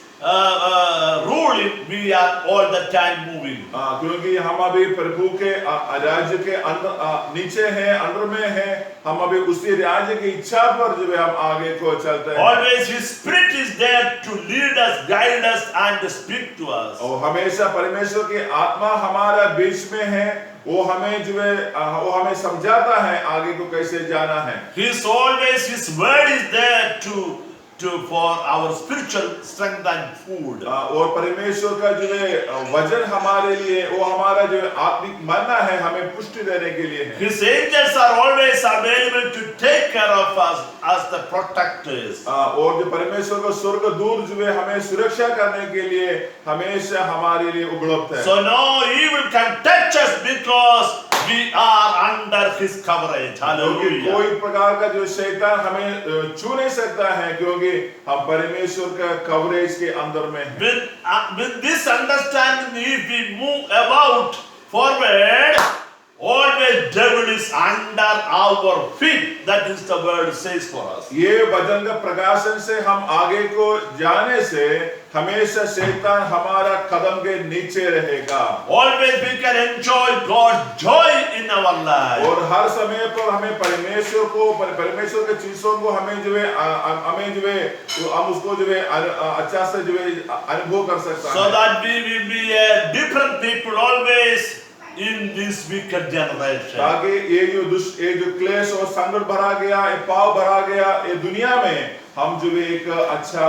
ruling we are all the time moving. क्योंकि हम अभी प्रभु के राज्य के नीचे हैं, अंडर में हैं, हम अभी उसी राज्य की इच्छा पर जो है हम आगे को चलते हैं. Always His Spirit is there to lead us, guide us and speak to us. और हमेशा परमेश्वर की आत्मा हमारा बीच में है, वो हमें जो है वो हमें समझाता है आगे को कैसे जाना है. His word is there to for our spiritual strength and food. और परमेश्वर का जो है वचन हमारे लिए, वो हमारा जो आत्मिक मन्ना है, हमें पुष्टि देने के लिए है. His angels are always available to take care of us as the protectors. और जो परमेश्वर का स्वर्गदूत जो है हमें सुरक्षा करने के लिए हमेशा हमारे लिए उपलब्ध है. So no evil can touch us because we are under His coverage. Hallelujah. कोई प्रकार का जो शैतान हमें छू नहीं सकता है, क्योंकि हम परमेश्वर का कवरेज के अंदर में हैं. With this understanding, if we move about forward, always devil is under our feet. That is the word says for us. ये वचन का प्रकाशन से हम आगे को जाने से हमेशा शैतान हमारा कदम के नीचे रहेगा. Always we can enjoy God's joy in our life. और हर समय पर हमें परमेश्वर के चीजों को हमें जो है हम उसको जो है अच्छा से जो है अनुभव कर सकते हैं. So that we will be a different people always in this wicked generation. ताकि ये जो क्लेश और संकट भरा गया, ये पाप भरा गया, ये दुनिया में हम जो है एक अच्छा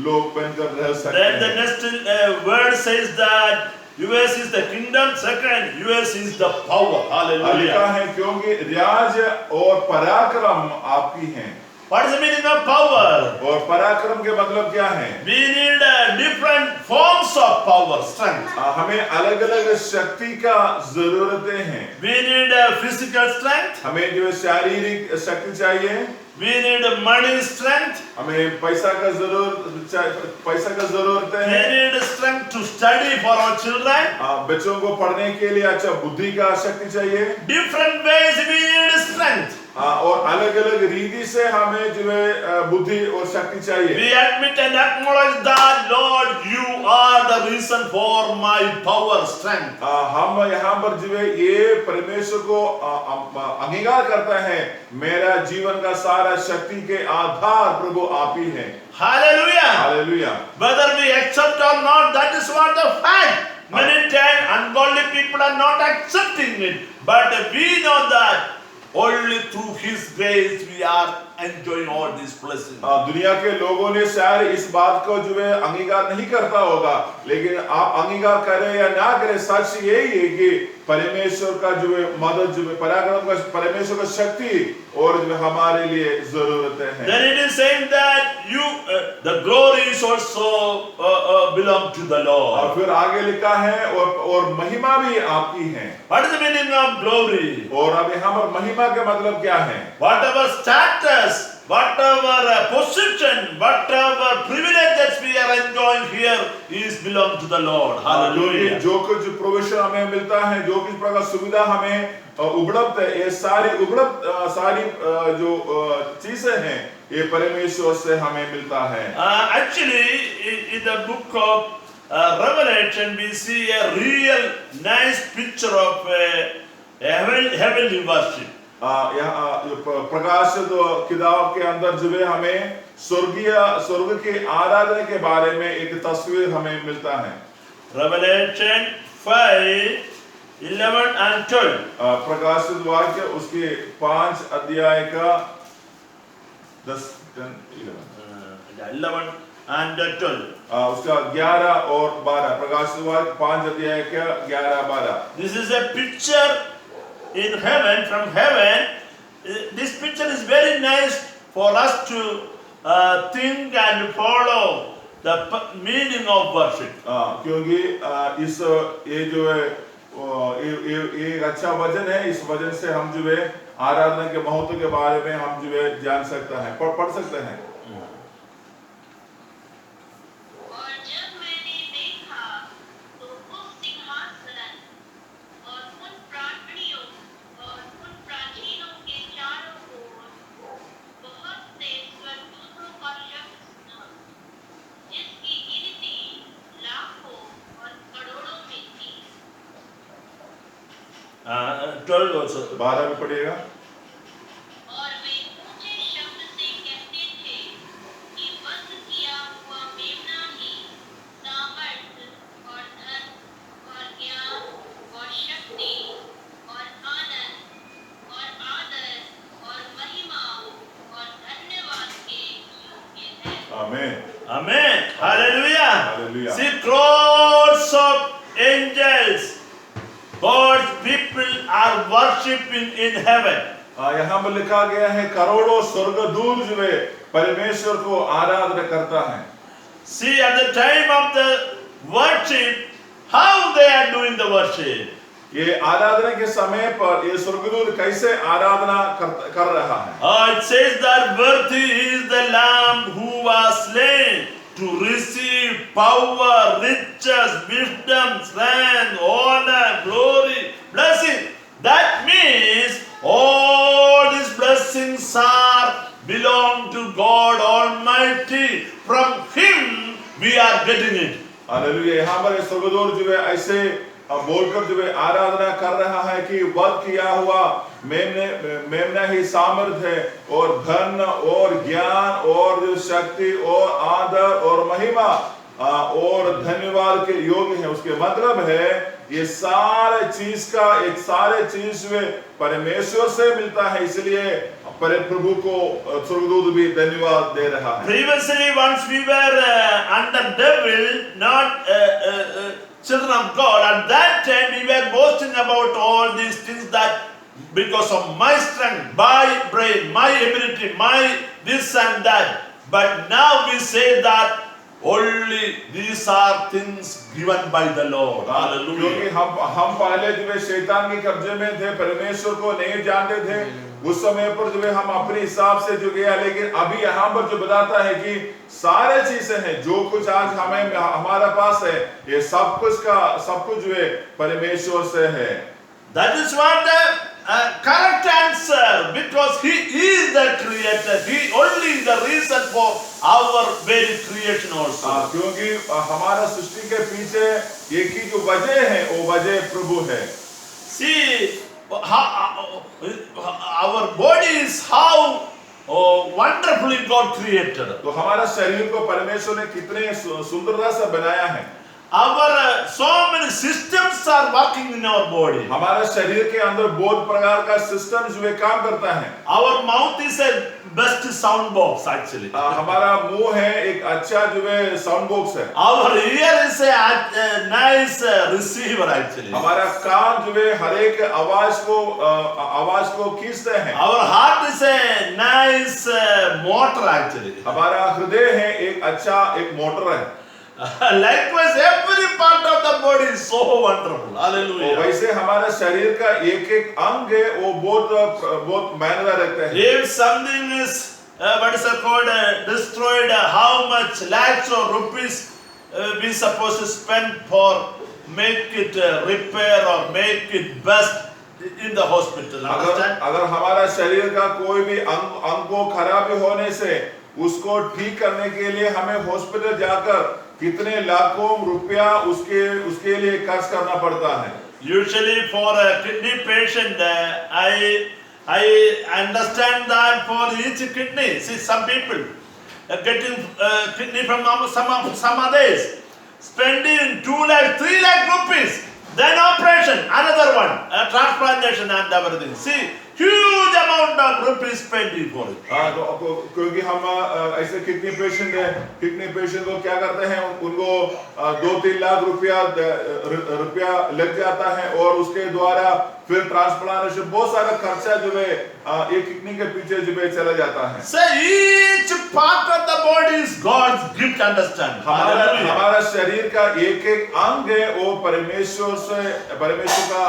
लोग बनकर रह सकते हैं. Then the next word says that yours is the kingdom, second yours is the power. Hallelujah. लिखा है क्योंकि राज और पराक्रम आपकी हैं. What is the meaning of power? और पराक्रम के मतलब क्या है? We need different forms of power, strength. हमें अलग-अलग शक्ति का जरूरतें हैं. We need physical strength. हमें जो शारीरिक शक्ति चाहिए. We need money strength. हमें पैसा का जरूरत है. We need strength to study for our children. बच्चों को पढ़ने के लिए अच्छा बुद्धि का शक्ति चाहिए. Different ways we need strength. और अलग-अलग रीति से हमें जो है बुद्धि और शक्ति चाहिए. We admit and acknowledge that Lord, you are the reason for my power, strength. हम यहाँ पर जो है ये परमेश्वर को अंगीकार करता है, मेरा जीवन का सारा शक्ति के आधार प्रभु आप ही हैं. Hallelujah. Hallelujah. Whether we accept or not, that is what the fact. Many times ungodly people are not accepting it, but we know that only through His grace we are enjoying all these blessings. दुनिया के लोगों ने शायद इस बात को जो है अंगीकार नहीं करता होगा, लेकिन आप अंगीकार करें या ना करें, सच यही है कि परमेश्वर का जो है मदद, जो है पराक्रम का, परमेश्वर का शक्ति और जो है हमारे लिए जरूरत है। Then it is saying that the glories also belong to the Lord. और फिर आगे लिखा है और महिमा भी आपकी है। What is the meaning of glory? और अब यहाँ पर महिमा का मतलब क्या है? Whatever status, whatever position, whatever privileges we are enjoying here is belong to the Lord. Hallelujah. जो कुछ प्रोविजन हमें मिलता है, जो किस प्रकार सुविधा हमें उपलब्ध है, ये सारी जो चीजें हैं, ये परमेश्वर से हमें मिलता है। Actually, in the book of Revelation, we see a real nice picture of heavenly worship. प्रकाशित किताब के अंदर जो है हमें स्वर्ग के आराधना के बारे में एक तस्वीर हमें मिलता है। Revelation 5:11 and 12. प्रकाशित वाक्य उसके 5 अध्याय का 10, 11 and 12. उसका 11 और 12, प्रकाशित वाक्य 5 अध्याय का 11, 12। This is a picture in heaven, from heaven. This picture is very nice for us to think and follow the meaning of worship. क्योंकि ये जो है ये एक अच्छा वचन है, इस वचन से हम जो है आराधना के महत्व के बारे में हम जो है जान सकते हैं, पढ़ सकते हैं। और जब मैंने देखा तो उस सिंहासन और उन प्राणियों और उन प्राचीनों के चारों ओर बहुत से स्वर्गदूतों का शब्द सुना, जिसकी गिनती लाखों और करोड़ों में थी। 12 also. 12 में पढ़िएगा। और वे ऊंचे शब्द से कहते थे कि बंद किया हुआ मेमना ही सामर्थ और धन और ज्ञान और शक्ति और आनंद और आदर और महिमा और धन्यवाद के योग्य है। आमीन। Amen. Hallelujah. Hallelujah. See, crowds of angels, God's people are worshiping in heaven. यहाँ पर लिखा गया है करोड़ों स्वर्गदूत जो है परमेश्वर को आराधना करता है। See, at the time of the worship, how they are doing the worship. ये आराधना के समय पर ये स्वर्गदूत कैसे आराधना कर रहा है? It says that worthy is the Lamb who was slain to receive power, riches, wisdom, strength, honor, glory, blessing. That means all these blessings are belong to God Almighty. From Him we are getting it. Hallelujah. यहाँ पर स्वर्गदूत जो है ऐसे बोलकर जो है आराधना कर रहा है कि वध किया हुआ मेमना ही सामर्थ है और धन और ज्ञान और जो शक्ति और आदर और महिमा और धन्यवाद के योग्य है। उसके मतलब है ये सारे चीज में परमेश्वर से मिलता है, इसलिए प्रभु को स्वर्गदूत भी धन्यवाद दे रहा है। Previously, once we were under devil, not children of God. At that time, we were boasting about all these things that because of my strength, my brain, my ability, my this and that. But now we say that only these are things given by the Lord. Hallelujah. क्योंकि हम पहले जो है शैतान के कब्जे में थे, परमेश्वर को नहीं जानते थे, उस समय पर जो है हम अपने हिसाब से जो गया, लेकिन अभी यहाँ पर जो बताता है कि सारे चीजें हैं, जो कुछ आज हमारा पास है, ये सब कुछ जो है परमेश्वर से है। That is what the correct answer, because He is the creator. He only is the reason for our very creation also. क्योंकि हमारा सृष्टि के पीछे एक ही जो वजह है, वो वजह प्रभु है। See, our bodies, how wonderfully God created. तो हमारा शरीर को परमेश्वर ने कितने सुंदरता से बनाया है। our so many systems are working in our body. हमारे शरीर के अंदर बहुत प्रकार का सिस्टम जो है काम करता है। Our mouth is a best sound box actually. हमारा मुंह है एक अच्छा जो है साउंड बॉक्स है। Our ear is a nice receiver actually. हमारा कान जो है हर एक आवाज को खींचते हैं। Our heart is a nice motor actually. हमारा हृदय है एक अच्छा एक मोटर है। Likewise, every part of the body is so wonderful. Hallelujah. वैसे हमारे शरीर का एक एक अंग है वो बहुत मायनेदार रखता है। If something is what is it called destroyed, how much lakhs of rupees we supposed to spend for make it repair or make it best in the hospital. Understand? अगर हमारा शरीर का कोई भी अंग को खराबी होने से उसको ठीक करने के लिए हमें हॉस्पिटल जाकर कितने लाखों रुपया उसके लिए खर्च करना पड़ता है। Usually for a kidney patient, I understand that for each kidney, see some people getting kidney from some others, spending 2 lakh, 3 lakh rupees, then operation, another one, transplantation and everything. See, huge amount of rupees spending for it. क्योंकि हम ऐसे kidney patient को क्या करते हैं उनको 2-3 लाख रुपया लग जाता है और उसके द्वारा फिर ट्रांसप्लांटेशन बहुत सारा खर्चा जो है एक किडनी के पीछे जो है चला जाता है। So each part of the body is God's gift, understand? हमारा शरीर का एक एक अंग है वो परमेश्वर का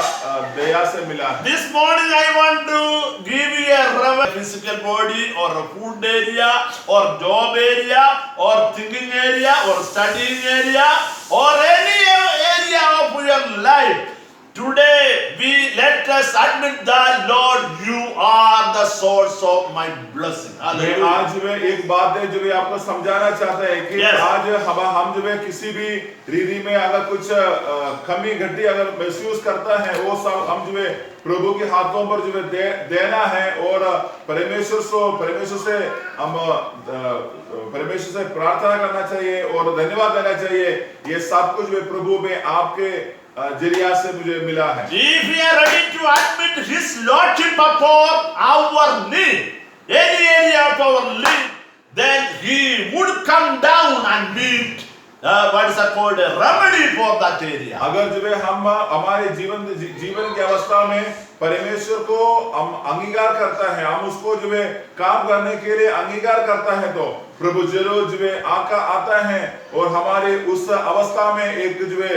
दया से मिला है। This morning I want to give you a physical body or a food area or job area or thinking area or studying area or any area of your life. Today let us admit that Lord, you are the source of my blessing. मैं आज जो है एक बात है जो मैं आपको समझाना चाहता है कि आज हम जो है किसी भी रीति में अगर कुछ कमी घटी अगर महसूस करता है वो सब हम जो है प्रभु के हाथों पर जो है देना है और परमेश्वर से प्रार्थना करना चाहिए और धन्यवाद देना चाहिए। ये सब कुछ जो प्रभु में आपके जरिया से मुझे मिला है। If we are ready to admit His Lordship upon our need, any area of our need, then He would come down and meet what is called a remedy for that area. अगर जो है हम हमारे जीवन की अवस्था में परमेश्वर को हम अंगीकार करता है, हम उसको जो है काम करने के लिए अंगीकार करता है तो प्रभु जरूर जो है आता है और हमारे उस अवस्था में एक जो है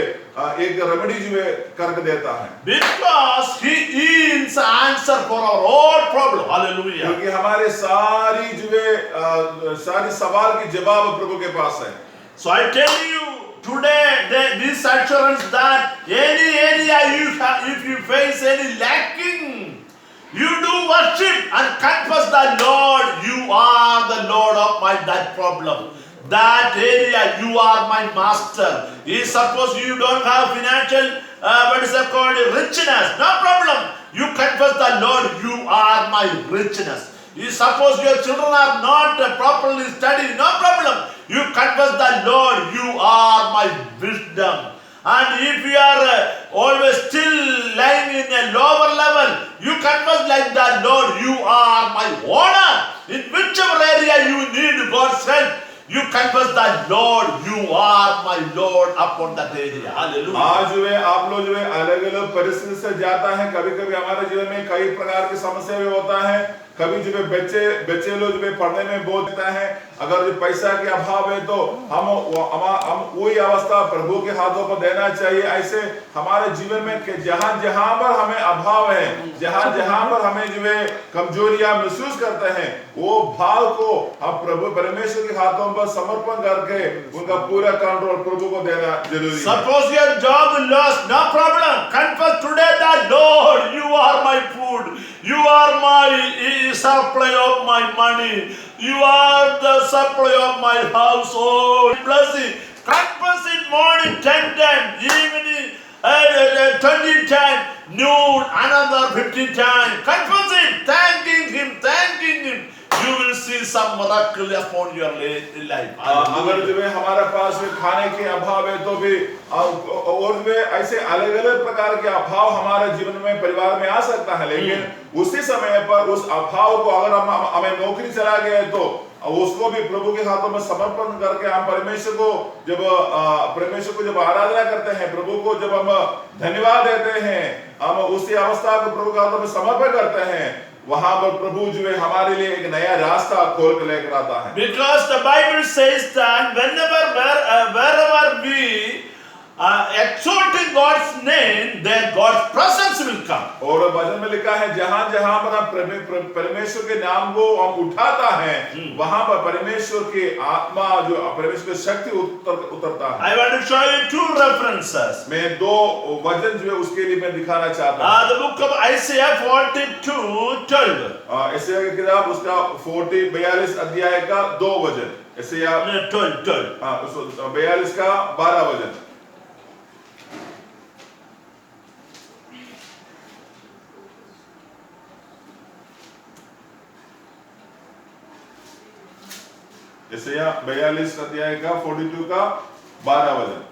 एक रेमेडी जो है करके देता है। Because He is answer for our all problem. Hallelujah. क्योंकि हमारे सारी जो है सारी सवाल की जवाब प्रभु के पास है। So I tell you today this assurance that any area if you face any lacking, you do worship and confess that Lord, you are the Lord of that problem. That area, you are my master. If suppose you don't have financial, what is it called, richness, no problem. You confess that Lord, you are my richness. You suppose your children are not properly studied, no problem. You confess that Lord, you are my wisdom. And if you are always still lying in a lower level, you confess like that, Lord, you are my owner. In whichever area you need God's help, you confess that Lord, you are my Lord upon that area. Hallelujah. आज जो है आप लोग जो है अलग-अलग परिस्थिति से जाता है, कभी-कभी हमारे जीवन में कई प्रकार की समस्या भी होता है, कभी जो है बच्चे लोग जो है पढ़ने में बहुत होता है, अगर जो पैसा के अभाव है तो हम वही अवस्था प्रभु के हाथों पर देना चाहिए। ऐसे हमारे जीवन में जहां पर हमें अभाव है, जहां पर हमें जो है कमजोरियां महसूस करते हैं, वो भाव को हम प्रभु परमेश्वर के हाथों पर समर्पण करके उनका पूरा कंट्रोल प्रभु को देना जरूरी है। Suppose your job lost, no problem. Confess today that Lord, you are my food, you are my supply of my money, you are the supply of my household. Blessing. Confess it morning 10 times, evening 20 times, noon another 50 times. Confess it, thanking Him. You will see some miracle upon your life. अगर जो है हमारे पास में खाने के अभाव है तो भी और में ऐसे अलग अलग प्रकार के अभाव हमारे जीवन में परिवार में आ सकता है, लेकिन उसी समय पर उस अभाव को अगर हमें नौकरी चला गया है तो उसको भी प्रभु के हाथों में समर्पण करके हम परमेश्वर को जब आराधना करते हैं, प्रभु को जब हम धन्यवाद देते हैं, हम उसी अवस्था को प्रभु के हाथों में समर्पण करते हैं, वहां पर प्रभु जो है हमारे लिए एक नया रास्ता खोल कर लेकर आता है। Because the Bible says that wherever we exalting God's name, there God's presence will come. और वचन में लिखा है जहां जहां पर हम परमेश्वर के नाम को हम उठाता है, वहां पर परमेश्वर की आत्मा जो परमेश्वर की शक्ति उतरता है। I want to show you two references. मैं दो वचन जो है उसके लिए मैं दिखाना चाहता हूं। The book of Isaiah 42:12. यशायाह की किताब उसका 42 अध्याय का 2 वचन, यशायाह 42 का 12 वचन। यशायाह 42 अध्याय का 42 का 12 वचन।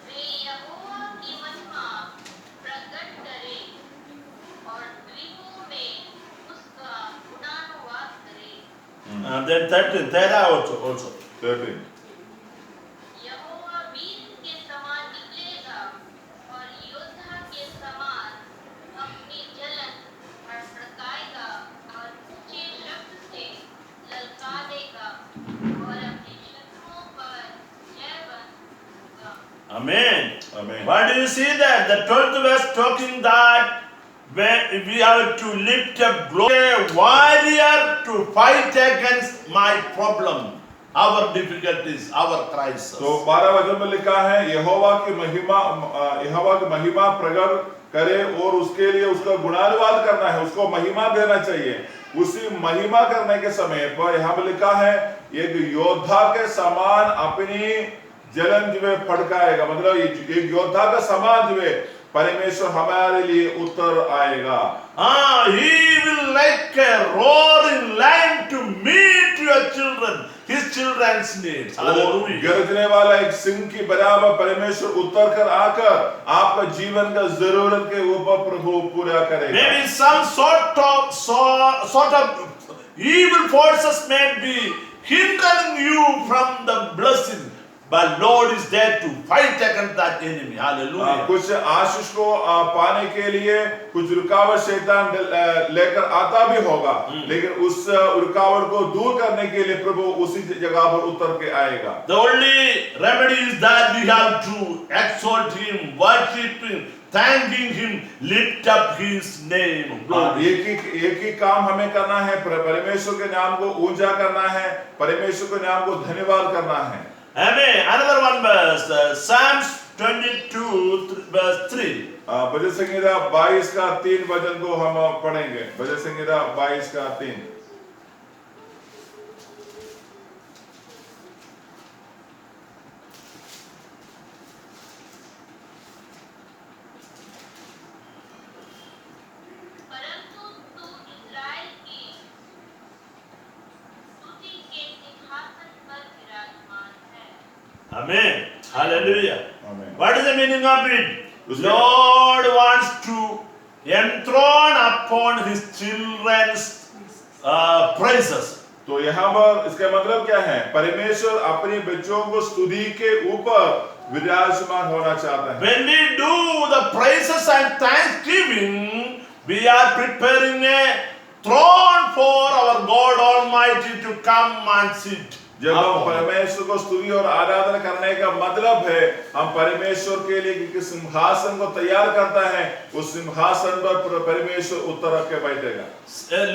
वे यहोवा की महिमा प्रकट करें और द्वीपों में उसका गुणानुवाद करें। Then 13 also. 13 यहोवा वीर के समान निकलेगा और योद्धा के समान अपनी जलन भड़काएगा और ऊंचे शब्द से ललकारेगा और अपने शत्रुओं पर जयवंत होगा। Amen. Amen. What do you see that? The 12th verse talking that when we have to lift up glory, warrior to fight against my problem, our difficulties, our crisis. तो 12 वचन में लिखा है यहोवा की महिमा प्रकट करे और उसके लिए उसका गुणानुवाद करना है, उसको महिमा देना चाहिए। उसी महिमा करने के समय पर यहाँ पर लिखा है एक योद्धा के समान अपनी जलन जो है फड़काएगा, मतलब एक योद्धा का समान जो है परमेश्वर हमारे लिए उतर आएगा। He will like a roaring lion to meet your children, his children's needs. Hallelujah. गरजने वाला एक सिंह की बराबर परमेश्वर उतर कर आकर आपका जीवन का जरूरत के ऊपर प्रभु पूरा करेगा। Maybe some sort of evil forces may be hindering you from the blessing, but Lord is there to fight against that enemy. Hallelujah. कुछ आशीष को पाने के लिए कुछ रुकावट शैतान लेकर आता भी होगा, लेकिन उस रुकावट को दूर करने के लिए प्रभु उसी जगह पर उतर के आएगा। The only remedy is that we have to exalt him, worship him, thanking him, lift up his name. एक ही काम हमें करना है, परमेश्वर के नाम को ऊंचा करना है, परमेश्वर के नाम को धन्यवाद करना है। Amen. Another one verse, Psalms 22 verse 3. भजन संहिता 22 का 3 वचन को हम पढ़ेंगे। भजन संहिता 22 का 3। परंतु तू इस्राएल की स्तुति के सिंहासन पर विराजमान है। Amen. Hallelujah. Amen. What is the meaning of it? Lord wants to enthrone upon his children's praises. तो यहाँ पर इसका मतलब क्या है? परमेश्वर अपने बच्चों को स्तुति के ऊपर विराजमान होना चाहता है। When we do the praises and thanksgiving, we are preparing a throne for our God Almighty to come and sit. जब हम परमेश्वर को स्तुति और आराधना करने का मतलब है हम परमेश्वर के लिए एक सिंहासन को तैयार करता है, उस सिंहासन पर परमेश्वर उतर के बैठेगा।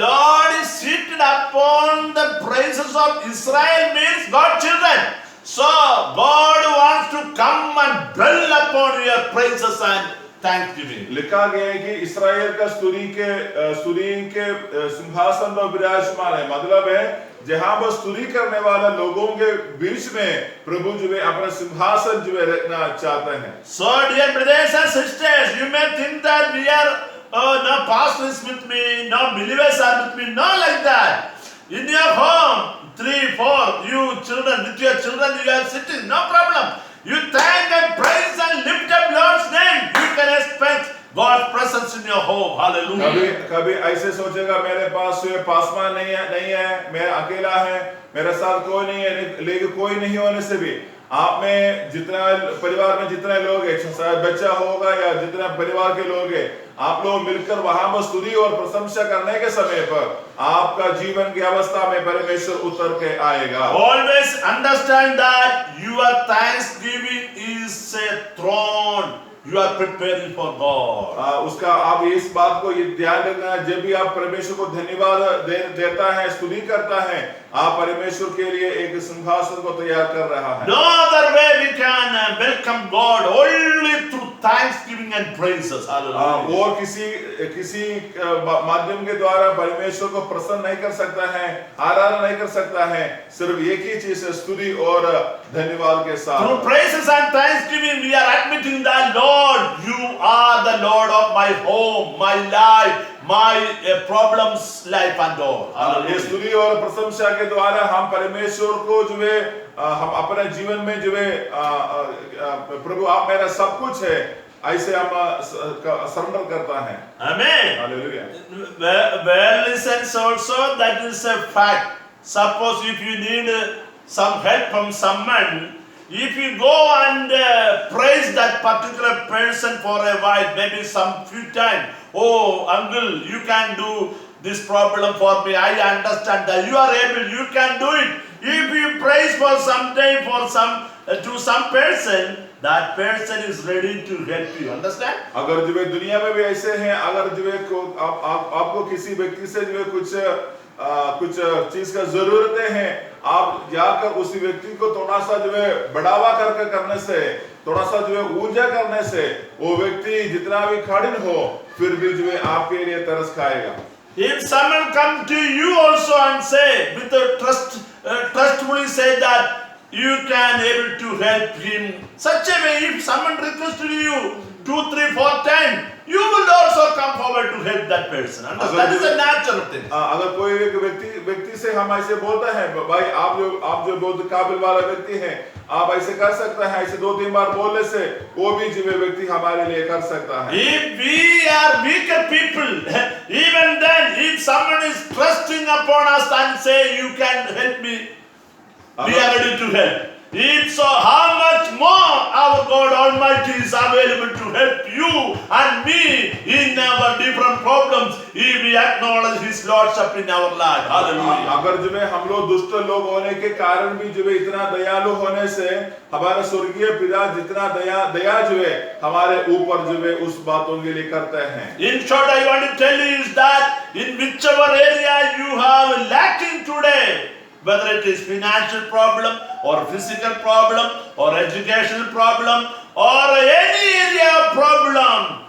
Lord is seated upon the praises of Israel means God's children. So God wants to come and dwell upon your praises and thanksgiving. लिखा गया है कि इस्राएल का स्तुति के सिंहासन पर विराजमान है, मतलब है जहां पर स्तुति करने वाले लोगों के बीच में प्रभु जो है अपना सिंहासन जो है रखना चाहते हैं। So dear brothers and sisters, you may think that we are no pastors with me, no believers are with me, not like that. In your home, 3, 4, you children, with your children, you are sitting, no problem. You thank and praise and lift up Lord's name. You can expect God's presence in your home. Hallelujah. कभी कभी ऐसे सोचेगा मेरे पास पासवान नहीं है, मैं अकेला है, मेरे साथ कोई नहीं है, लेकिन कोई नहीं होने से भी आप में जितना परिवार में जितने लोग हैं, शायद बच्चा होगा या जितना परिवार के लोग हैं, आप लोग मिलकर वहां पर स्तुति और प्रशंसा करने के समय पर आपका जीवन की अवस्था में परमेश्वर उतर के आएगा। Always understand that your thanksgiving is a throne. You are preparing for God. उसका आप इस बात को ये ध्यान रखना, जब भी आप परमेश्वर को धन्यवाद देता है, स्तुति करता है, आप परमेश्वर के लिए एक सिंहासन को तैयार कर रहा है। No other way we can welcome God, only through thanksgiving and praises. Hallelujah. और किसी माध्यम के द्वारा परमेश्वर को प्रसन्न नहीं कर सकता है, आराधना नहीं कर सकता है, सिर्फ एक ही चीज है, स्तुति और धन्यवाद के साथ। Through praises and thanksgiving, we are admitting that Lord, you are the Lord of my home, my life, my problems, life and all. ये स्तुति और प्रशंसा के द्वारा हम परमेश्वर को जो है हम अपने जीवन में जो है प्रभु आप मेरा सब कुछ है, ऐसे हम सरेंडर करता है। Amen. Hallelujah. Well, listens also, that is a fact. Suppose if you need some help from someone, if you go and praise that particular person for a while, maybe some few times, oh uncle, you can do this problem for me, I understand that you are able, you can do it. If you praise for some time for some to some person, that person is ready to help you. Understand? अगर जो है दुनिया में भी ऐसे हैं, अगर जो है आपको किसी व्यक्ति से जो है कुछ चीज का जरूरत है, आप जाकर उसी व्यक्ति को थोड़ा सा जो है बढ़ावा करने से, थोड़ा सा जो है ऊर्जा करने से, वो व्यक्ति जितना भी कठिन हो फिर भी जो है आपके लिए तरस खाएगा। If someone come to you also and say with a trustfully say that you can able to help him, such a way if someone requested you 2, 3, 4 times, you will also come forward to help that person. That is a natural thing. अगर कोई एक व्यक्ति से हम ऐसे बोलते हैं, भाई आप जो बहुत काबिल वाला व्यक्ति हैं, आप ऐसे कर सकते हैं, ऐसे 2-3 बार बोलने से वो भी जो व्यक्ति हमारे लिए कर सकता है। If we are weaker people, even then, if someone is trusting upon us and say you can help me, we are ready to help. If so, how much more our God Almighty is available to help you and me in our different problems if we acknowledge His Lordship in our life. Hallelujah. अगर जो है हम लोग दुष्ट लोग होने के कारण भी जो है इतना दयालु होने से हमारे स्वर्गीय पिता जितना दया जो है हमारे ऊपर जो है उस बातों के लिए करते हैं। In short, I want to tell you is that in whichever area you have lacking today, whether it is financial problem or physical problem or educational problem or any area of problem,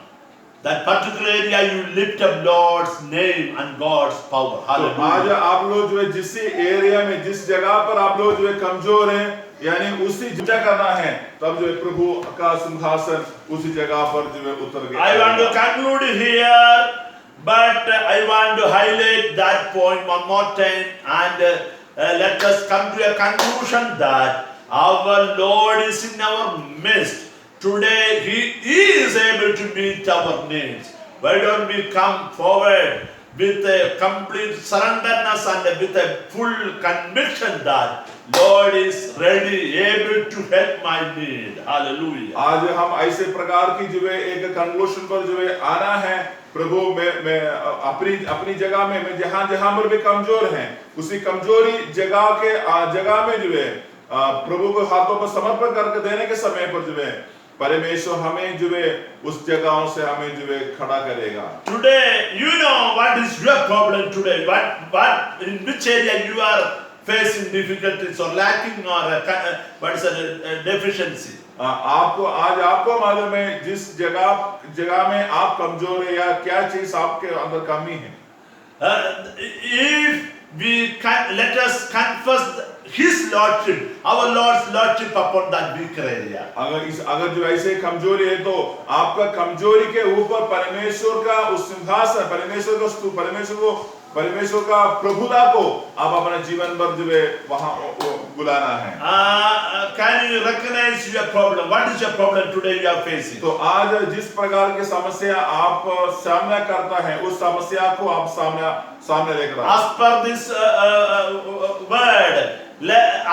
that particular area you lift up Lord's name and God's power. तो आज Hallelujah. आप लोग जो है जिस area में जिस जगह पर आप लोग जो है कमजोर हैं, यानी उसी जगह करना है, तब जो है प्रभु का सिंहासन उसी जगह पर जो है उतर गया। I want to conclude here, but I want to highlight that point one more time and let us come to a conclusion that our Lord is in our midst. Today He is able to meet our needs. Why don't we come forward with a complete surrenderness and with a full conviction that Lord is ready, able to help my need. Hallelujah. आज हम ऐसे प्रकार की जो है एक conclusion पर जो है आना है, प्रभु मैं अपनी जगह में मैं जहां पर भी कमजोर हैं, उसी कमजोरी जगह में जो है प्रभु को हाथों पर समर्पण करके देने के समय पर जो है परमेश्वर हमें जो है उस जगहों से हमें जो है खड़ा करेगा। Today, you know what is your problem today. What in which area you are facing difficulties or lacking or what is a deficiency. आपको मालूम है जिस जगह में आप कमजोर है या क्या चीज आपके अंदर कमी है। If let us confess His Lordship, our Lord's Lordship upon that weaker area. अगर जो ऐसे कमजोरी है तो आपका कमजोरी के ऊपर परमेश्वर का उस सिंहासन, परमेश्वर का प्रभुता को आप अपना जीवन भर जो है वहां बुलाना है। Can you recognize your problem? What is your problem today you are facing? तो आज जिस प्रकार की समस्या आप सामना करता है उस समस्या को आप सामने लेकर आओ। As per this word,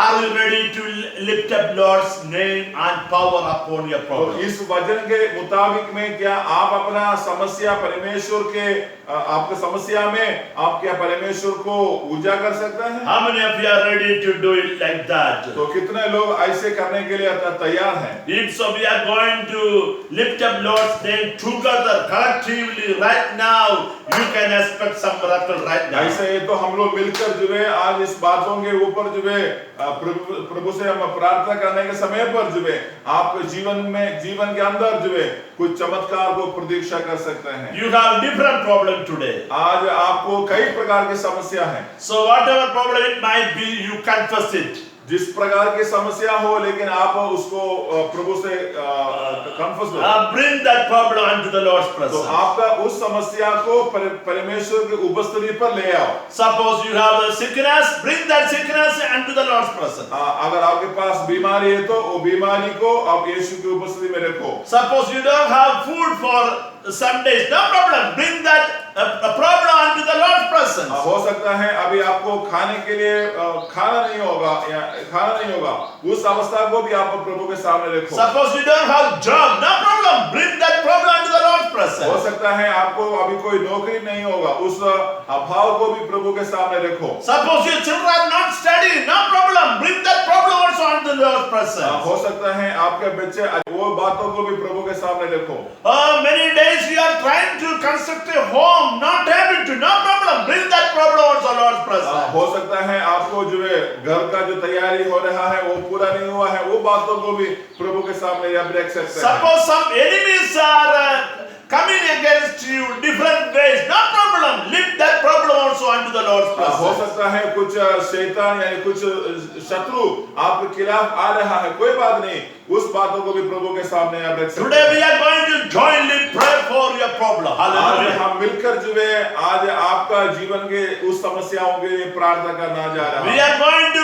are you ready to lift up Lord's name and power upon your तो problem? इस वचन के मुताबिक में क्या आप अपना समस्या परमेश्वर के आपके समस्या में आप क्या परमेश्वर को ऊर्जा कर सकते हैं? How many of you are ready to do it like that? तो कितने लोग ऐसे करने के लिए तैयार हैं? If so, we are going to lift up Lord's name together collectively right now. You can expect some miracle right now. ऐसे तो हम लोग मिलकर जो है आज इस बातों के ऊपर जो है प्रभु से हम प्रार्थना करने के समय पर जो है आपके जीवन के अंदर जो है कुछ चमत्कार को प्रतीक्षा कर सकते हैं। You have different problem today. आज आपको कई प्रकार की समस्या है। So whatever problem it might be, you confess it. जिस प्रकार की समस्या हो लेकिन आप उसको प्रभु से कन्फेस करो। Bring that problem unto the Lord's तो presence. आपका उस समस्या को परमेश्वर की उपस्थिति पर ले आओ। Suppose you have a sickness, bring that sickness unto the Lord's presence. अगर आपके पास बीमारी है तो वो बीमारी को आप यीशु की उपस्थिति में रखो। Suppose you don't have food for some days, no problem. Bring that a problem unto the Lord's presence. हो सकता है अभी आपको खाने के लिए खाना नहीं होगा उस अवस्था को भी आप प्रभु के सामने रखो। Suppose you don't have job, no problem. Bring that problem unto the Lord's हो presence. सकता है आपको अभी कोई नौकरी नहीं होगा उस अभाव को भी प्रभु के सामने रखो। Suppose your children are not studying, no problem. Bring that problem also unto the Lord's presence. हो सकता है आपके बच्चे वो बातों को भी प्रभु के सामने रखो। Many days you are trying to construct a home, not able to, no problem. Bring that problem also Lord's presence. हो सकता है आपको जो है घर का जो तैयारी हो रहा है वो पूरा नहीं हुआ है वो बातों को भी प्रभु के सामने आप रख सकते हैं। Suppose some enemies are coming against you different ways, no problem. Lift that problem also unto the Lord's हो presence. सकता है कुछ शैतान यानी कुछ शत्रु आपके खिलाफ आ रहा है कोई बात नहीं उस बातों को भी प्रभु के सामने आप रख सकते हैं। Today we are going to jointly pray for your problem. आज Hallelujah. हम मिलकर जो है आज आपका जीवन के उस समस्याओं के लिए प्रार्थना करना जा रहा We है। are going to,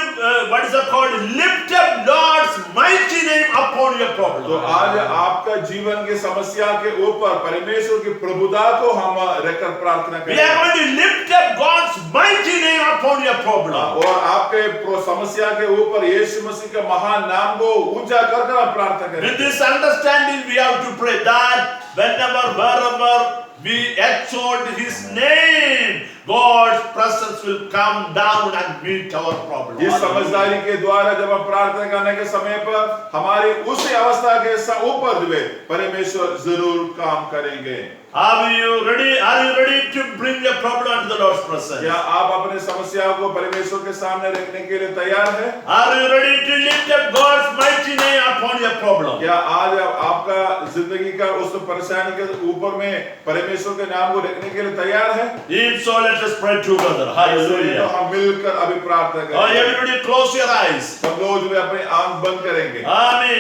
what is it called? Lift up Lord's mighty name upon your तो problem. आज आपका जीवन की समस्या के ऊपर परमेश्वर की प्रभुता को हम रखकर प्रार्थना We are करेंगे going to lift up God's mighty name upon your problem. और आपके समस्या के ऊपर यीशु मसीह के महान नाम को ऊंचा कर प्रार्थना With करेंगे। this understanding, we have to pray that wherever we exalt His name, God's presence will come down and meet our problem. इस समझदारी के द्वारा जब हम प्रार्थना करने के समय पर हमारी उसी अवस्था के ऊपर जो है परमेश्वर जरूर काम करेंगे। Are you ready? Are you ready to bring your problem to the Lord's presence? क्या आप अपने समस्याओं को परमेश्वर के सामने रखने के लिए तैयार हैं? Are you ready to lift up God's mighty name upon your problem? क्या आज आपका जिंदगी का उस परेशानी के ऊपर में परमेश्वर के नाम को रखने के लिए तैयार है? If so, let us pray together. तो Hallelujah. हम मिलकर अभी प्रार्थना करेंगे। Everybody close your eyes. सब लोग जो है अपनी आंख बंद करेंगे। Amen.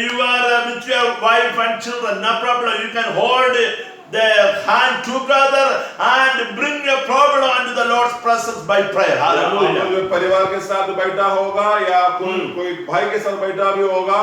You are with your wife and children, no problem. You can hold their hand together and bring your problem unto the Lord's presence by prayer. Hallelujah. जो परिवार के साथ बैठा होगा या कोई भाई के साथ बैठा भी होगा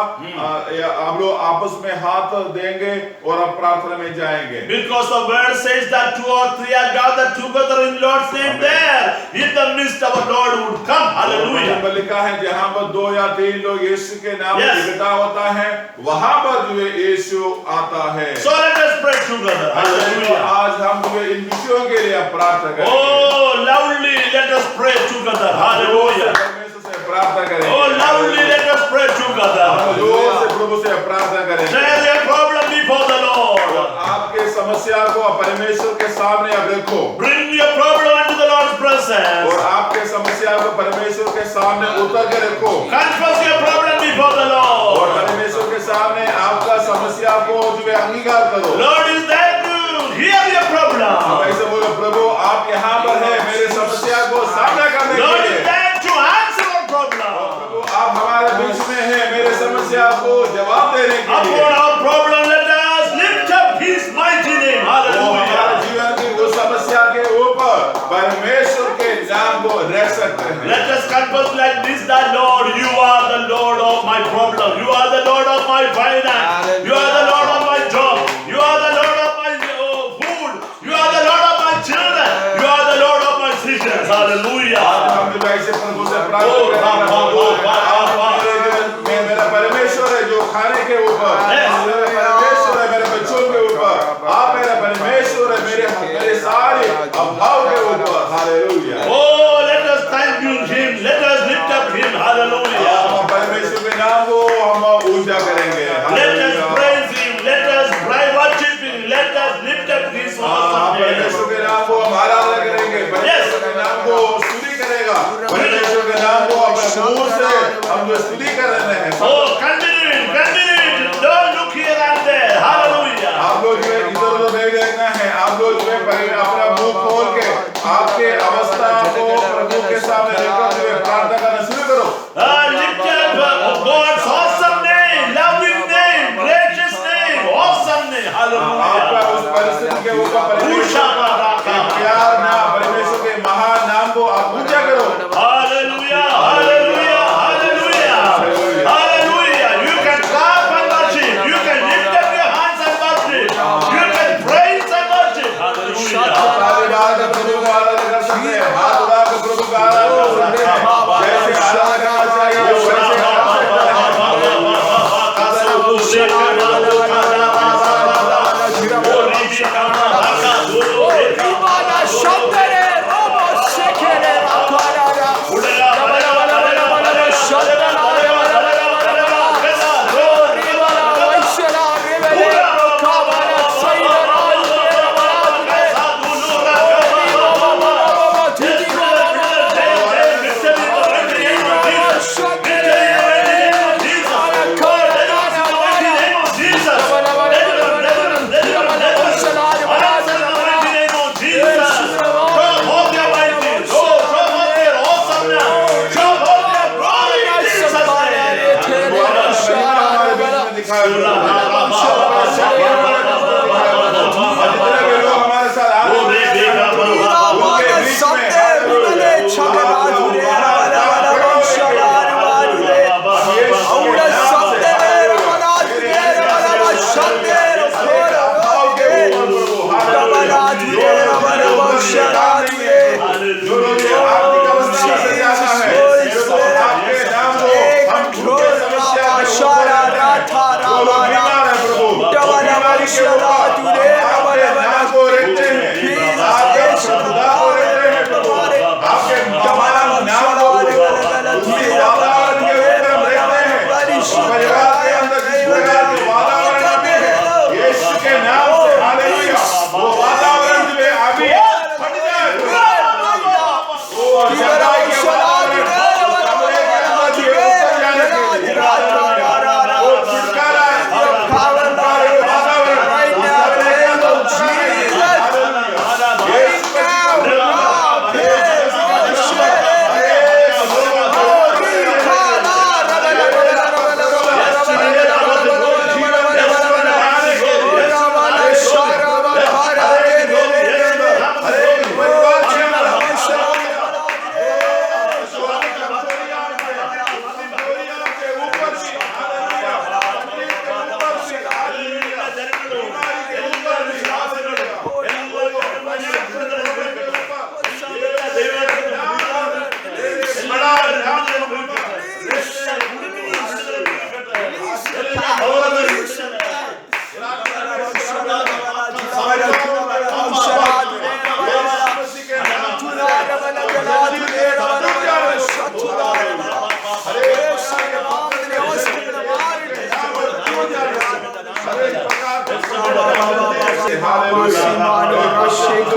या आप लोग आपस में हाथ देंगे और आप प्रार्थना में जाएंगे। Because the word says that 2 or 3 are gathered together in Lord's name, there in the midst our Lord would come. Hallelujah. में लिखा है जहाँ पर 2 या 3 लोग यीशु के नाम में Yes. इकट्ठा होता है वहाँ पर जो है यीशु आता है। So let us pray together. तो Hallelujah. आज हम जो है इन विषयों के लिए प्रार्थना करेंगे। Oh, loudly let us pray together. Hallelujah. परमेश्वर से प्रार्थना करेंगे। Oh, loudly let us pray together. जोर से प्रभु से प्रार्थना करेंगे। Share your problem before the Lord. आपके समस्या को परमेश्वर के सामने आप रखो Bring your problem into the Lord's presence. और आपके समस्या को परमेश्वर के सामने उतर के रखो Confess your problem before the और Lord. परमेश्वर के सामने आपका समस्या को जो है अंगीकार करो। Lord is there to hear your आप problem. ऐसे बोलो प्रभु आप यहाँ पर है मेरे समस्या को सामना कर के लिए upon our problem, let us lift up His mighty name. वो हमारे Hallelujah. जीवन की उस समस्या के ऊपर परमेश्वर के नाम को रख सकते हैं Let us confess like this that Lord, you are the Lord of my problem. You are the Lord of my finance. You are the Lord of my job. You are the Lord of my food. You are the Lord of my children. You are the Lord of my sickness. Hallelujah. हम जब ऐसे प्रभु से प्रार्थना करेंगे मेरा परमेश्वर है जो खाने के ऊपर मेरा परमेश्वर है मेरे बच्चों के ऊपर आप मेरा परमेश्वर है मेरे सारे अभाव के ऊपर hallelujah Oh, let us thank Him. Let us lift up Him. Hallelujah. हम परमेश्वर के नाम को हम ऊंचा करेंगे Let us praise Him. Let us cry worship Him. Let us lift up His awesome name. परमेश्वर के नाम को हम आराधना करेंगे परमेश्वर के नाम को स्तुति करेगा परमेश्वर के नाम को अपने मुंह से हम जो स्तुति कर रहे हैं Oh, continue it. Don't look here and there. Hallelujah. आप लोग जो है इधर उधर नहीं देखना है आप लोग जो है अपना मुंह खोल के आपके अवस्था को प्रभु के सामने लेकर जो है प्रार्थना करना शुरू करो Lift up God's awesome name, loving name, gracious name, awesome name. आपका Hallelujah. उस परिस्थिति के ऊपर परमेश्वर के प्यार नाम परमेश्वर के महान नाम को आप ऊंचा करो Hallelujah. Hallelujah. Hallelujah. Hallelujah. You can clap and worship. You can lift up your hands and worship. You can praise and worship. Hallelujah. Taliban का प्रभु को आराधना कर सकते हैं हाथ उठा कर प्रभु को आराधना कर सकते हैं जैसे आराधना करना चाहिए वैसे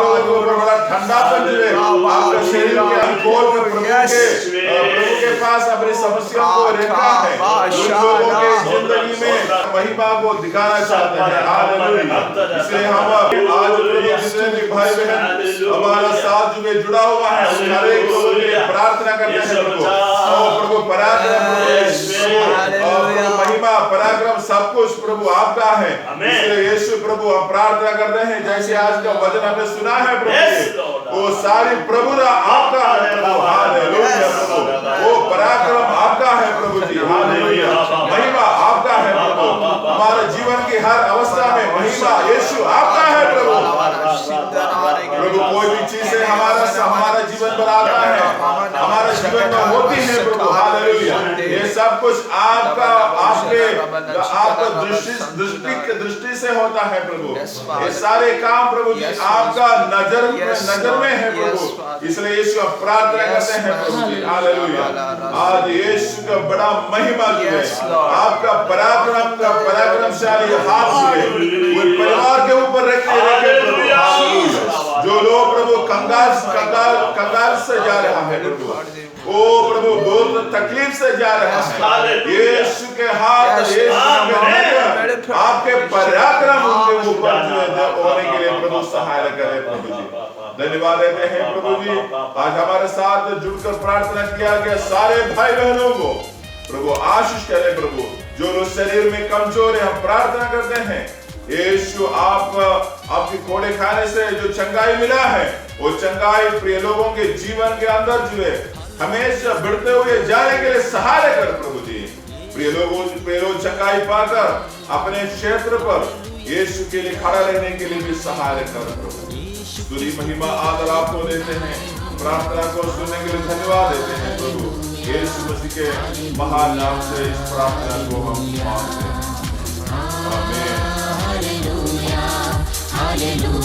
ठंडापन जो है आपके शरीर के अल्कोहल के प्रभु के पास अपनी समस्या को रखा है उन लोगों के जिंदगी में महिमा को दिखाना चाहते हैं हालेलुया। इसलिए हम आज जितने भी भाई बहन हमारा साथ साथ जो वे जुड़ा हुआ है उन हर एक लोगों के लिए प्रार्थना करते हैं प्रभु। ओ प्रभु पराक्रम प्रभु महिमा पराक्रम सब कुछ प्रभु आपका है। इसलिए यीशु प्रभु हम प्रार्थना करते हैं जैसे आज का वचन हमने सुना है प्रभु, वो सारी प्रभुता आपका है प्रभु। हालेलुया प्रभु, वो पराक्रम आपका है प्रभु जी। हालेलुया, महिमा आपका है प्रभु। हमारे जीवन की हर अवस्था में महिमा यीशु आपका है प्रभु। प्रभु कोई भी चीज से हमारा जीवन बनाता है, हमारे जीवन में होती है प्रभु। हालेलुया, ये सब कुछ आपका आपका दृष्टि से होता है प्रभु। ये सारे काम प्रभु जी आपका नजर में है प्रभु। इसलिए यीशु आप प्रार्थना करते हैं प्रभु जी। हालेलुया, आज यीशु का बड़ा महिमा जो है, आपका पराक्रमशाली हाथ जो है वो परिवार के ऊपर रखे प्रभु। जो लोग प्रभु कंगाल से जा रहा है प्रभु, ओ प्रभु बहुत तकलीफ से जा रहा है, यीशु के हाथ आपके पराक्रम उनके ऊपर होने के लिए प्रभु सहायता करे प्रभु जी। धन्यवाद देते हैं प्रभु जी। आज हमारे साथ जुड़कर प्रार्थना किया गया सारे भाई बहनों को प्रभु आशीष करे प्रभु। जो लोग शरीर में कमजोर है हम प्रार्थना करते हैं यीशु आपके कोड़े खाने से जो चंगाई मिला है वो चंगाई प्रिय लोगों के जीवन के अंदर जो है हमेशा बढ़ते हुए जाने के लिए सहारा कर प्रभु जी। प्रिय लोग चंगाई पाकर अपने क्षेत्र पर यीशु के लिए खड़ा रहने के लिए भी सहारा कर प्रभु। स्तुति महिमा आदर आपको देते हैं, प्रार्थना को सुनने के लिए धन्यवाद देते हैं प्रभु। यीशु मसीह के महान नाम से इस प्रार्थना को हम मांगते हैं, आमीन। Hallelujah hallelujah.